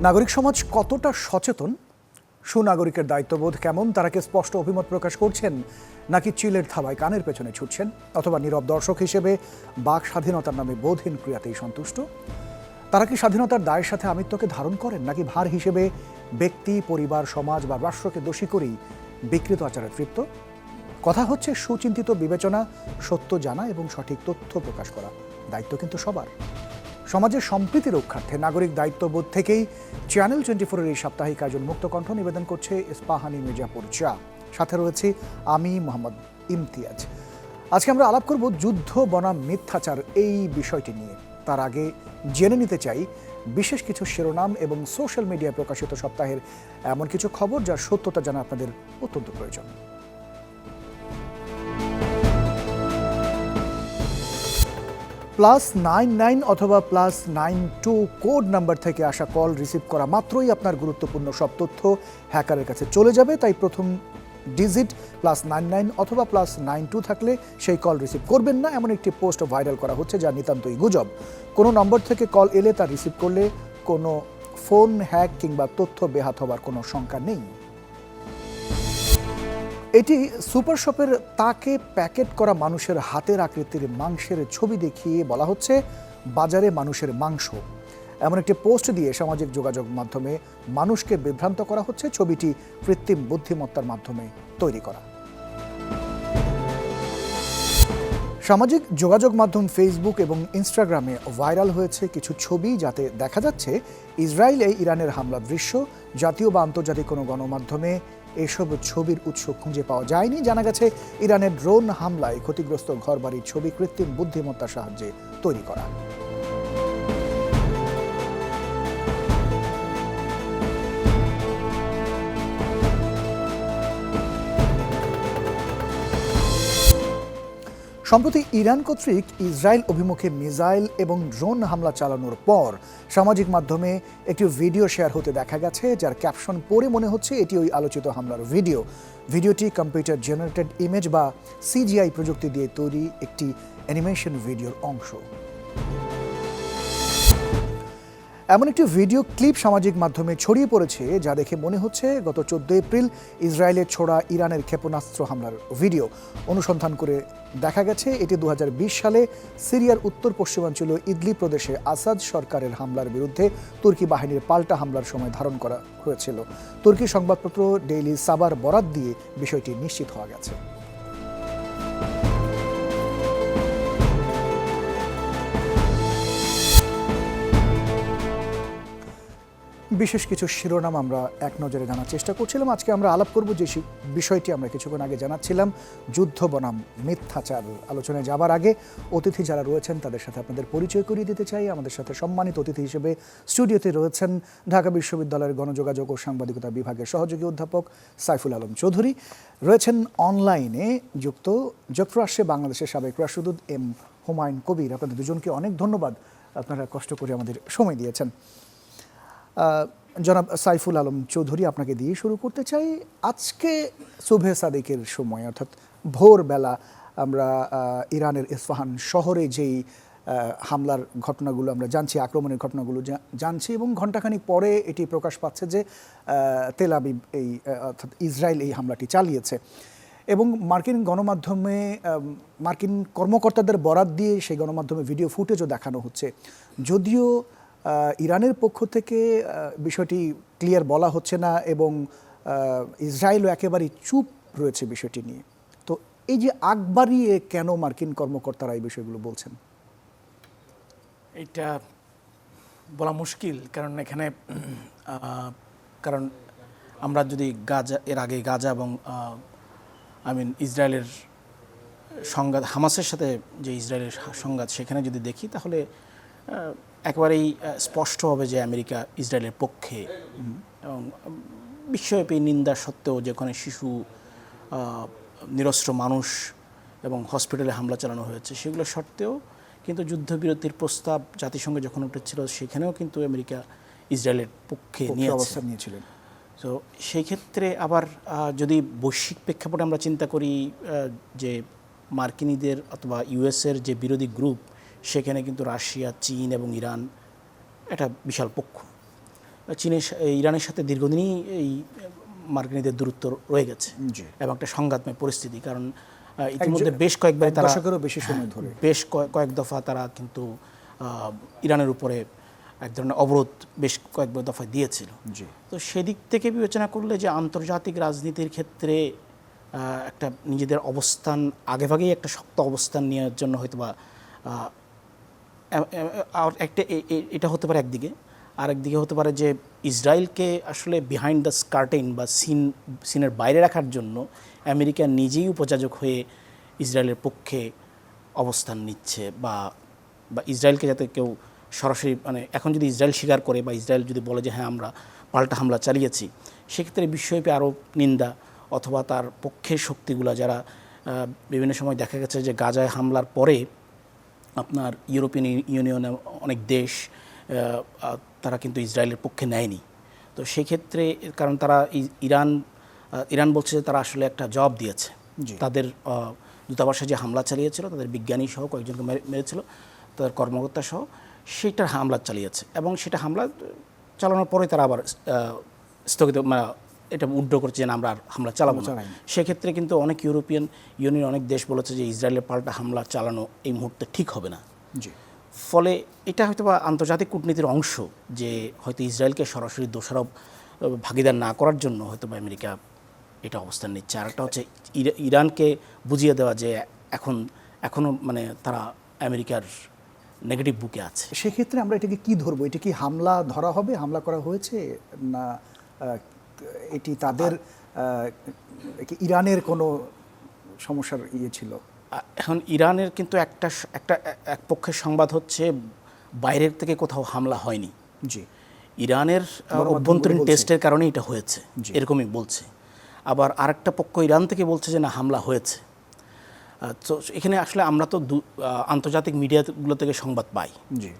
নাগরিক সমাজ কতটা সচেতন, সুনাগরিকের দায়িত্ববোধ কেমন, তারা কি স্পষ্ট অভিমত প্রকাশ করছেন নাকি চিলের থাবায় কানের পেছনে ছুটছেন, অথবা নীরব দর্শক হিসেবে বাক স্বাধীনতার নামে বোধহীন ক্রিয়াতেই সন্তুষ্ট? তারা কি স্বাধীনতার দায়ের সাথে আমিত্বকে ধারণ করেন নাকি ভার হিসেবে ব্যক্তি, পরিবার, সমাজ বা রাষ্ট্রকে দোষী করেই বিকৃত আচারে তৃপ্ত? কথা হচ্ছে সুচিন্তিত বিবেচনা, সত্য জানা এবং সঠিক তথ্য প্রকাশ করা। দায়িত্ব কিন্তু সবার। সমাজের সম্প্রীতি রক্ষার্থে নাগরিক দায়িত্ববোধ থেকেই চ্যানেল 24-এর এই সাপ্তাহিক আয়োজন মুক্তকণ্ঠ নিবেদন করছে ইস্পাহানি মির্জাপুর চা। সাথে রয়েছে আমি মোহাম্মদ ইমতিয়াজ। আজকে আমরা আলাপ করব যুদ্ধ বনাম মিথ্যাচার এই বিষয়টি নিয়ে। তার আগে জেনে নিতে চাই বিশেষ কিছু শিরোনাম এবং সোশ্যাল মিডিয়ায় প্রকাশিত সপ্তাহের এমন কিছু খবর যার সত্যতা জানা আপনাদের অত্যন্ত প্রয়োজন। +99 অথবা +92 কোড নাম্বার থেকে আসা কল রিসিভ করা মাত্রই আপনার গুরুত্বপূর্ণ সব তথ্য হ্যাকারের কাছে চলে যাবে। তাই প্রথম ডিজিট +99 অথবা +92 থাকলে সেই কল রিসিভ করবেন না, এমন একটি পোস্ট ভাইরাল করা হচ্ছে যা নিতান্তই গুজব। কোনো নম্বর থেকে কল এলে তা রিসিভ করলে কোনো ফোন হ্যাক কিংবা তথ্য বেহাত হবার কোনো শঙ্কা নেই। এটি সুপার শপের তাকে প্যাকেট করা মানুষের হাতের আকৃতির মাংসের ছবি দেখিয়ে বলা হচ্ছে বাজারে মানুষের মাংস। এমন একটি পোস্ট দিয়ে সামাজিক যোগাযোগ মাধ্যমে মানুষকে বিভ্রান্ত করা হচ্ছে। ছবিটি কৃত্রিম বুদ্ধিমত্তার মাধ্যমে তৈরি করা। সামাজিক যোগাযোগ মাধ্যম ফেসবুক এবং ইনস্টাগ্রামে ভাইরাল হয়েছে কিছু ছবি, যাতে দেখা যাচ্ছে ইসরায়েলে ইরানের হামলার দৃশ্য। জাতীয় বা আন্তর্জাতিক কোনো গণমাধ্যমে এসব ছবির উৎস খুঁজে পাওয়া যায়নি। জানা গেছে ইরানের ড্রোন হামলায় ক্ষতিগ্রস্ত ঘরবাড়ির ছবি কৃত্রিম বুদ্ধিমত্তার সাহায্যে তৈরি করা। সম্প্রতি ইরান কর্তৃক ইসরায়েল অভিমুখে মিসাইল এবং ড্রোন হামলা চালানোর পর সামাজিক মাধ্যমে একটি ভিডিও শেয়ার হতে দেখা গেছে, যার ক্যাপশন পড়ে মনে হচ্ছে এটি ওই আলোচিত হামলার ভিডিও। ভিডিওটি কম্পিউটার জেনারেটেড ইমেজ বা সিজিআই প্রযুক্তি দিয়ে তৈরি একটি অ্যানিমেশন ভিডিওর অংশ। এমন একটি ভিডিও ক্লিপ সামাজিক মাধ্যমে ছড়িয়ে পড়েছে যা দেখে মনে হচ্ছে গত 14 এপ্রিল ইসরায়েলের ছোড়া ইরানের ক্ষেপণাস্ত্র হামলার ভিডিও। অনুসন্ধান করে দেখা গেছে এটি 2020 সালে সিরিয়ার উত্তর পশ্চিমাঞ্চল ইদলিব প্রদেশে আসাদ সরকারের হামলার বিরুদ্ধে তুর্কি বাহিনীর পাল্টা হামলার সময় ধারণ করা হয়েছিল। তুর্কি সংবাদপত্র ডেইলি সাবার বরাত দিয়ে বিষয়টি নিশ্চিত হওয়া গেছে। বিশেষ কিছু শিরোনাম আমরা এক নজরে জানার চেষ্টা করছিলাম। আজকে আমরা আলাপ করব যে বিষয়টি আমরা কিছুক্ষণ আগে জানাচ্ছিলাম, যুদ্ধ বনাম মিথ্যাচার। আলোচনায় যাবার আগে অতিথি যারা রয়েছেন তাদের সাথে আপনাদের পরিচয় করিয়ে দিতে চাই। আমাদের সাথে সম্মানিত অতিথি হিসেবে স্টুডিওতে রয়েছেন ঢাকা বিশ্ববিদ্যালয়ের গণযোগাযোগ ও সাংবাদিকতা বিভাগের সহযোগী অধ্যাপক সাইফুল আলম চৌধুরী, রয়েছেন অনলাইনে যুক্ত যুক্তরাষ্ট্রে বাংলাদেশের সাবেক রাষ্ট্রদূত এম হুমায়ুন কবির। আপনাদের দুজনকে অনেক ধন্যবাদ, আপনারা কষ্ট করে আমাদের সময় দিয়েছেন। জনাব সাইফুল আলম চৌধুরী, আপনাকে দিয়ে শুরু করতে চাই। আজকে সুবহে সাদিকের সময়, অর্থাৎ ভোরবেলা, আমরা ইরানের ইস্পাহান শহরে যেই হামলার ঘটনাগুলো আমরা জানছি, আক্রমণের ঘটনাগুলো জানছি, এবং ঘণ্টাখানিক পরে এটি প্রকাশ পাচ্ছে যে তেল আবিব অর্থাৎ ইসরায়েল এই হামলাটি চালিয়েছে। এবং মার্কিন গণমাধ্যমে মার্কিন কর্মকর্তাদের বরাত দিয়ে সেই গণমাধ্যমে ভিডিও ফুটেজও দেখানো হচ্ছে। যদিও ইরানের পক্ষ থেকে বিষয়টি ক্লিয়ার বলা হচ্ছে না এবং ইসরায়েলও একেবারেই চুপ রয়েছে বিষয়টি নিয়ে। তো এই যে আগ বাড়িয়ে কেন মার্কিন কর্মকর্তারা এই বিষয়গুলো বলছেন? এটা বলা মুশকিল, কারণ এখানে কারণ আমরা যদি গাজা, এর আগে গাজা এবং ইসরায়েলের সংঘাত, হামাসের সাথে যে ইসরায়েলের সংঘাত, সেখানে যদি দেখি তাহলে একেবারেই স্পষ্ট হবে যে আমেরিকা ইসরায়েলের পক্ষে। এবং বিশ্বব্যাপী নিন্দা সত্ত্বেও, যেখানে শিশু, নিরস্ত্র মানুষ এবং হসপিটালে হামলা চালানো হয়েছে, সেগুলো সত্ত্বেও কিন্তু যুদ্ধবিরতির প্রস্তাব জাতিসংঘে যখন উঠেছিল, সেখানেও কিন্তু আমেরিকা ইসরায়েলের পক্ষে অবস্থান নিয়েছিলেন। তো সেই ক্ষেত্রে আবার যদি বৈশ্বিক প্রেক্ষাপটে আমরা চিন্তা করি, যে মার্কিনীদের অথবা ইউএসের যে বিরোধী গ্রুপ, সেখানে কিন্তু রাশিয়া, চীন এবং ইরান একটা বিশাল পক্ষ। ইরানের সাথে দীর্ঘদিনই এই মার্কিনীদের দূরত্ব রয়ে গেছে জি। এবং একটা সংঘাতময় পরিস্থিতি, কারণ ইতিমধ্যে বেশ কয়েকবার তারা দশকেরও বেশি সময় ধরে বেশ কয়েক দফা তারা কিন্তু ইরানের উপরে এক ধরনের অবরোধ বেশ কয়েক দফায় দিয়েছিল। জি। তো সেদিক থেকে বিবেচনা করলে যে আন্তর্জাতিক রাজনীতির ক্ষেত্রে একটা নিজেদের অবস্থান আগেভাগেই একটা শক্ত অবস্থান নেওয়ার জন্য হয়তো বা একটা এটা হতে পারে একদিকে, আরেকদিকে হতে পারে যে ইসরায়েলকে আসলে বিহাইন্ড দ্য স্কার্টেন বা সিনের বাইরে রাখার জন্য আমেরিকা নিজেই উপযাজক হয়ে ইসরায়েলের পক্ষে অবস্থান নিচ্ছে, বা ইসরায়েলকে যাতে কেউ সরাসরি মানে এখন যদি ইসরায়েল স্বীকার করে বা ইসরায়েল যদি বলে যে হ্যাঁ আমরা পাল্টা হামলা চালিয়েছি, সেক্ষেত্রে বিশ্বব্যাপী আরও নিন্দা, অথবা তার পক্ষের শক্তিগুলো যারা বিভিন্ন সময় দেখা গেছে যে গাজায় হামলার পরে আপনার ইউরোপিয়ান ইউনিয়নের অনেক দেশ তারা কিন্তু ইসরায়েলের পক্ষে নেয়নি। তো সেক্ষেত্রে কারণ তারা ইরান বলছে যে তারা আসলে একটা জবাব দিয়েছে, তাদের দূতাবাসে যে হামলা চালিয়েছিল, তাদের বিজ্ঞানী সহ কয়েকজনকে মেরেছিল, তাদের কর্মকর্তা সহ, সেইটার হামলা চালিয়েছে, এবং সেটা হামলা চালানোর পরে তারা আবার স্থগিত এটা উড্র করছে যে আমরা আর হামলা চালাবো না। সেক্ষেত্রে কিন্তু অনেক ইউরোপিয়ান ইউনিয়ন অনেক দেশ বলেছে যে ইসরায়েলের পাল্টা হামলা চালানো এই মুহূর্তে ঠিক হবে না। ফলে এটা হয়তো বা আন্তর্জাতিক কূটনীতির অংশ, যে হয়তো ইসরায়েলকে সরাসরি দোষারোপ ভাগিদার না করার জন্য হয়তো বা আমেরিকা এটা অবস্থান নিচ্ছে। আর একটা হচ্ছে ইরানকে বুঝিয়ে দেওয়া যে এখনও মানে তারা আমেরিকার নেগেটিভ বুকে আছে। সেক্ষেত্রে আমরা এটাকে কি ধরবো? এটা কি হামলা ধরা হবে, হামলা করা হয়েছে, না এটি তাদের ইরানের কোনো সমস্যার ছিল? এখন ইরানের কিন্তু এক পক্ষের সংবাদ হচ্ছে বাইরের থেকে কোথাও হামলা হয়নি, জি, ইরানের অভ্যন্তরীণ টেস্টের কারণে এটা হয়েছে, এরকমই বলছে। আবার আরেকটা পক্ষ ইরান থেকে বলছে যে না, হামলা হয়েছে। তো এখানে আসলে আমরা তো আন্তর্জাতিক মিডিয়াগুলো থেকে সংবাদ পাই, জি,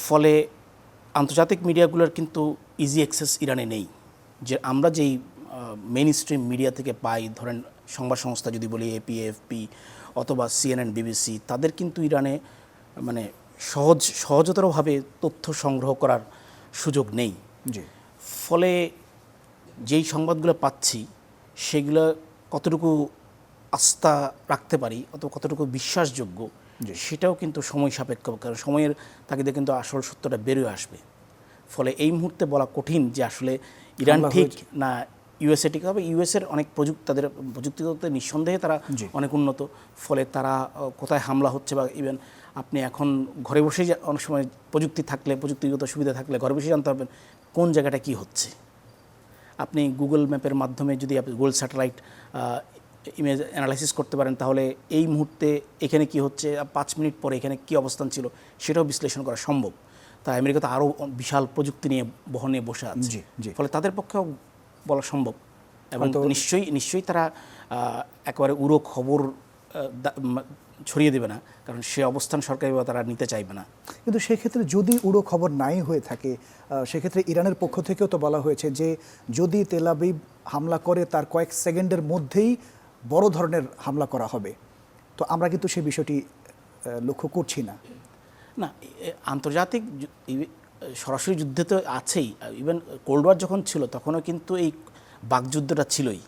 ফলে আন্তর্জাতিক মিডিয়াগুলোর কিন্তু ইজি অ্যাক্সেস ইরানে নেই। যে আমরা যেই মেইন স্ট্রিম মিডিয়া থেকে পাই, ধরেন সংবাদ সংস্থা যদি বলি এপি, এএফপি অথবা CNN, BBC, তাদের কিন্তু ইরানে মানে সহজতরভাবে তথ্য সংগ্রহ করার সুযোগ নেই। জি। ফলে যেই সংবাদগুলো পাচ্ছি সেগুলো কতটুকু আস্থা রাখতে পারি অথবা কতটুকু বিশ্বাসযোগ্য, সেটাও কিন্তু সময় সাপেক্ষ, কারণ সময়ের তাগিদে কিন্তু আসল সত্যটা বেরিয়ে আসবে। ফলে এই মুহূর্তে বলা কঠিন যে আসলে ইরান ঠিক না ইউএসএ ঠিক হবে। ইউএসএর অনেক তাদের প্রযুক্তিগত নিঃসন্দেহে তারা অনেক উন্নত, ফলে তারা কোথায় হামলা হচ্ছে বা ইভেন আপনি এখন ঘরে বসেই অনেক সময় প্রযুক্তিগত সুবিধা থাকলে ঘরে বসেই জানতে পারবেন কোন জায়গাটা কি হচ্ছে। আপনি গুগল ম্যাপের মাধ্যমে যদি আপনি গুগল স্যাটেলাইট ইমেজ অ্যানালাইসিস করতে পারেন, তাহলে এই মুহূর্তে এখানে কি হচ্ছে, 5 মিনিট পরে এখানে কি অবস্থান ছিল সেটাও বিশ্লেষণ করা সম্ভব। তা আমেরিকা তো আরও বিশাল প্রযুক্তি নিয়ে বহনে বসে আছে, ফলে তাদের পক্ষেও বলা সম্ভব। এবং নিশ্চয়ই তারা একেবারে উড়ো খবর ছড়িয়ে দেবে না, কারণ সে অবস্থান সরকারিভাবে তারা নিতে চাইবে না। কিন্তু সেক্ষেত্রে যদি উড়ো খবর নাই হয়ে থাকে, সেক্ষেত্রে ইরানের পক্ষ থেকেও তো বলা হয়েছে যে যদি তেল আবিব হামলা করে তার কয়েক সেকেন্ডের মধ্যেই বড় ধরনের হামলা করা হবে। তো আমরা কিন্তু সেই বিষয়টি লক্ষ্য করছি না। না, আন্তর্জাতিক সরাসরি যুদ্ধে তো আছেই। ইভেন কোল্ড ওয়ার যখন ছিল তখনও কিন্তু এই বাকযুদ্ধটা ছিলই,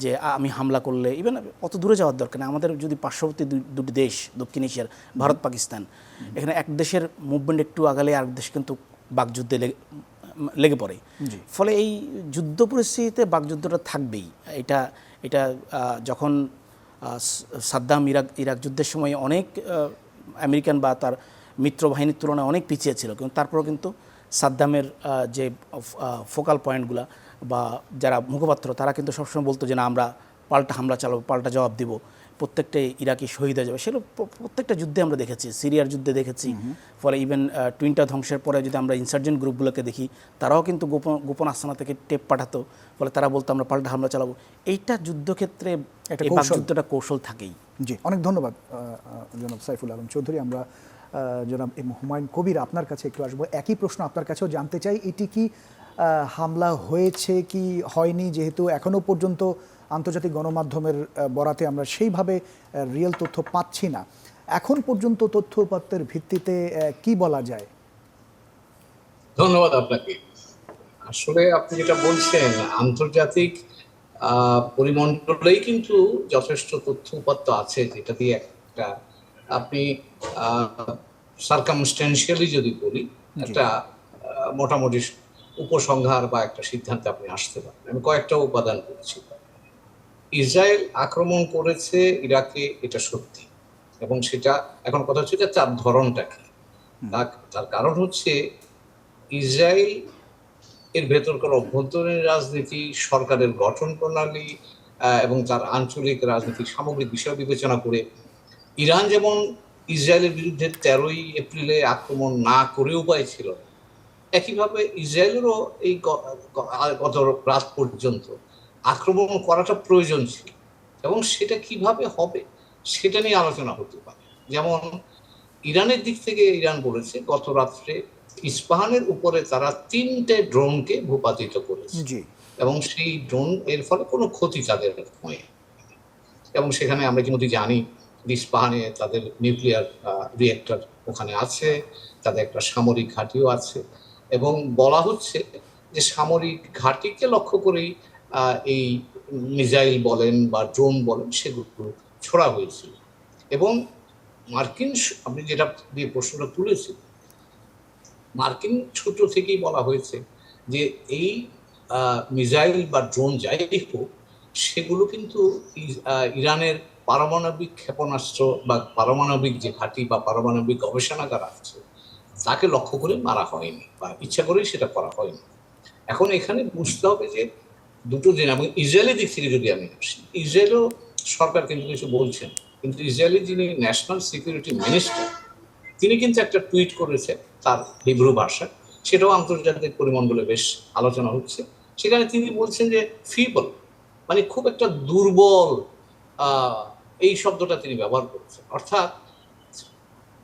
যে আমি হামলা করলে ইভেন অত দূরে যাওয়ার দরকার নেই। আমাদের যদি পার্শ্ববর্তী দুটি দেশ দক্ষিণ এশিয়ার, ভারত পাকিস্তান, এখানে এক দেশের মুভমেন্ট একটু আগালে আরেক দেশ কিন্তু বাকযুদ্ধে লেগে পড়ে। ফলে এই যুদ্ধ পরিস্থিতিতে বাকযুদ্ধটা থাকবেই। এটা যখন সাদ্দাম ইরাক যুদ্ধের সময় অনেক আমেরিকান বা তার মিত্র বাহিনীর তুলনায় অনেক পিছিয়ে ছিল, কিন্তু তারপরেও কিন্তু সাদ্দামের যে ফোকাল পয়েন্টগুলো বা যারা মুখপাত্র, তারা কিন্তু সবসময় বলতো যে না, আমরা পাল্টা হামলা চালাবো, পাল্টা জবাব দিব, প্রত্যেকটাই ইরাকি শহীদ হয়ে যাবে। সেগুলো প্রত্যেকটা যুদ্ধে আমরা দেখেছি, সিরিয়ার যুদ্ধে দেখেছি। ফলে ইভেন টুইনটা ধ্বংসের পরে যদি আমরা ইনসার্জেন্ট গ্রুপগুলোকে দেখি, তারাও কিন্তু গোপন আস্তানা থেকে টেপ পাঠাতো, ফলে তারা বলতো আমরা পাল্টা হামলা চালাবো। এইটা যুদ্ধক্ষেত্রে যুদ্ধটা কৌশল থাকেই। জি, অনেক ধন্যবাদ জনাব সাইফুল আলম চৌধুরী। আমরা জনাব হুমায়ুন কবির আপনার কাছে একটু আসবো। একই প্রশ্ন আপনার কাছেও জানতে চাই, এটি কি হামলা হয়েছে কি হয়নি, যেহেতু এখনও পর্যন্ত আন্তর্জাতিক গণমাধ্যমের বরাতে আমরা সেইভাবে রিয়েল তথ্য পাচ্ছি না, এখন পর্যন্ত তথ্যপাত্রের ভিত্তিতে কি বলা যায়? ধন্যবাদ আপনাকে। আসলে আপনি যেটা বলছেন, আন্তর্জাতিক পরিমণ্ডলেই কিন্তু যথেষ্ট তথ্য উপাত্ত আছে, যেটা দিয়ে একটা আপনি সার্কামস্টেন্সিয়ালি যদি বলি, জি। একটা মোটামুটি উপসংহার বা একটা সিদ্ধান্তে আপনি আসতে পারেন। আমি কয়েকটা উপাদান বলছি। ইসরায়েল আক্রমণ করেছে ইরাকে, এটা সত্যি, এবং সেটা এখন কথা হচ্ছে যে তার ধরনটা কি। তার কারণ হচ্ছে ইসরায়েল এর ভেতরকার অভ্যন্তরীণ রাজনীতি, সরকারের গঠন প্রণালী এবং তার আঞ্চলিক রাজনীতিক সামগ্রিক বিষয় বিবেচনা করে ইরান যেমন ইসরায়েলের বিরুদ্ধে 13ই এপ্রিলে আক্রমণ না করে উপায় ছিল না, একইভাবে ইসরায়েলেরও এই গত রাত পর্যন্ত আক্রমণ করাটা প্রয়োজন ছিল, এবং সেটা কিভাবে হবে সেটা নিয়ে আলোচনা হতে পারে। যেমন ইরানের দিক থেকে ইরান বলেছে গত রাত্রে ইস্পাহানের উপরে তারা 3টে ড্রোনকে ভূপাতিত করেছে, জি। এবং সেই ড্রোন এর ফলে কোনো ক্ষতি তাদের হয়, এবং সেখানে আমরা ইতিমধ্যে জানি ইস্পাহানে তাদের নিউক্লিয়ার রিয়েক্টর ওখানে আছে, তাদের একটা সামরিক ঘাঁটিও আছে, এবং বলা হচ্ছে যে সামরিক ঘাঁটিকে লক্ষ্য করেই এই মিসাইল বলেন বা ড্রোন বলেন সেগুলো ছোড়া হয়েছিল। এবং মার্কিন, আপনি যেটা দিয়ে প্রশ্নটা তুলেছেন, মার্কিন সূত্র থেকেই বলা হয়েছে যে এই মিসাইল বা ড্রোন যাই হোক, সেগুলো কিন্তু ইরানের পারমাণবিক ক্ষেপণাস্ত্র বা পারমাণবিক যে ঘাঁটি বা পারমাণবিক গবেষণাগার আছে তাকে লক্ষ্য করে মারা হয়নি, বা ইচ্ছা করেই সেটা করা হয়নি। এখন এখানে বুঝতে হবে যে দুটো দিন, এবং ইসরায়েলের দিক থেকে যদি আমি আসি, ইসরায়েলও সরকার কিন্তু কিছু বলছেন, কিন্তু ইসরায়েলের যিনি ন্যাশনাল সিকিউরিটি মিনিস্টার, তিনি কিন্তু একটা টুইট করেছে তার হিব্রু ভাষা, সেটাও আন্তর্জাতিক পরিমণ্ডলে বেশ আলোচনা হচ্ছে। সেখানে তিনি বলছেন যে ফিবল, মানে খুব একটা দুর্বল, এই শব্দটা তিনি ব্যবহার করেছেন। অর্থাৎ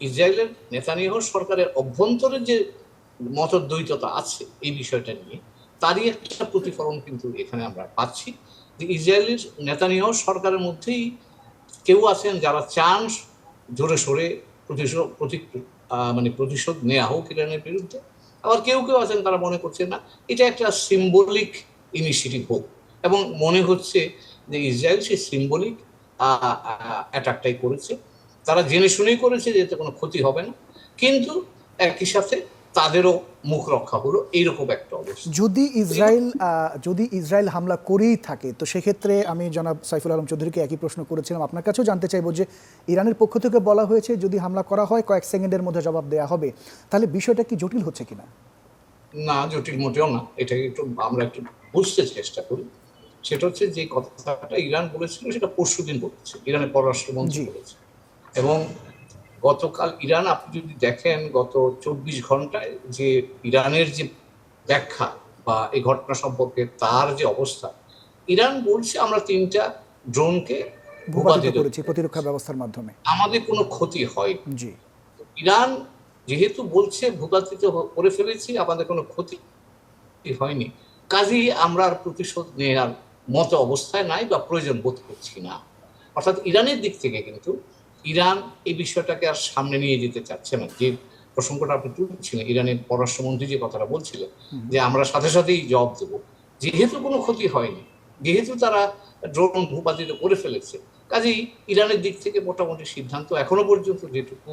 ইসরায়েলের নেতানিয়াহু সরকারের অভ্যন্তরে যে মতদ্বৈততা আছে এই বিষয়টা নিয়ে, তারই একটা প্রতিফলন কিন্তু এখানে আমরা পাচ্ছি, যে ইসরায়েলের নেতানিয়াহু সরকারের মধ্যেই কেউ আছেন যারা চান জোরে সোরে প্রতিশোধ নেওয়া হোক ইরানের বিরুদ্ধে, আবার কেউ কেউ আছেন তারা মনে করছেন না, এটা একটা সিম্বলিক ইনিশিয়েটিভ হোক, এবং মনে হচ্ছে যে ইসরায়েল সেই সিম্বলিক অ্যাটাকটাই করেছে, তারা জেনে শুনেই করেছে যে এতে কোনো ক্ষতি হবে না, কিন্তু একই সাথে তাদেরও মুখ রক্ষা হলো, এইরকম একটা অবস্থা। যদি ইসরায়েল হামলা করেই থাকে, তো সেক্ষেত্রে আমি জনাব সাইফুল আলম চৌধুরীকে একই প্রশ্ন করেছিলাম, আপনার কাছেও জানতে চাইবো যে ইরানের পক্ষ থেকে বলা হয়েছে যদি হামলা করা হয় কয়েক সেকেন্ডের মধ্যে জবাব দেওয়া হবে, তাহলে বিষয়টা কি জটিল হচ্ছে কিনা? না, জটিল মোটেও না। এটাকে আমরা একটু বুঝতে চেষ্টা করি। সেটা হচ্ছে যে কথাটা ইরান বলেছিল সেটা পরশুদিন বলেছে, ইরানের পররাষ্ট্রমন্ত্রী বলেছে, এবং গতকাল ইরান, আপনি যদি দেখেন গত 24 ঘন্টায় যে ইরানের যে ব্যাখ্যা বা এই ঘটনা সম্পর্কে তার যে অবস্থা, ইরান বলছে আমরা 3টা ড্রোনকে ভূপাতিত করেছি প্রতিরক্ষা ব্যবস্থার মাধ্যমে, আমাদের কোনো ক্ষতি হয়। জি। ইরান যেহেতু বলছে ভূপাতিত করে ফেলেছি, আমাদের কোনো ক্ষতি হয়নি, কাজেই আমরা আর প্রতিশোধ নেওয়ার মতো অবস্থায় নাই বা প্রয়োজন বোধ করছি না। অর্থাৎ ইরানের দিক থেকে কিন্তু ইরান এই বিষয়টাকে আর সামনে নিয়ে যেতে চাচ্ছে না। যে প্রসঙ্গটা আপনি তুলছিলেন, ইরানের পররাষ্ট্রমন্ত্রী যে কথাটা বলছিলেন যে আমরা সাথে সাথেই জবাব দেবো, যেহেতু কোনো ক্ষতি হয়নি, যেহেতু তারা ড্রোন ভূপাতিত করে ফেলেছে, কাজেই ইরানের দিক থেকে মোটামুটি সিদ্ধান্ত এখনো পর্যন্ত যেটুকু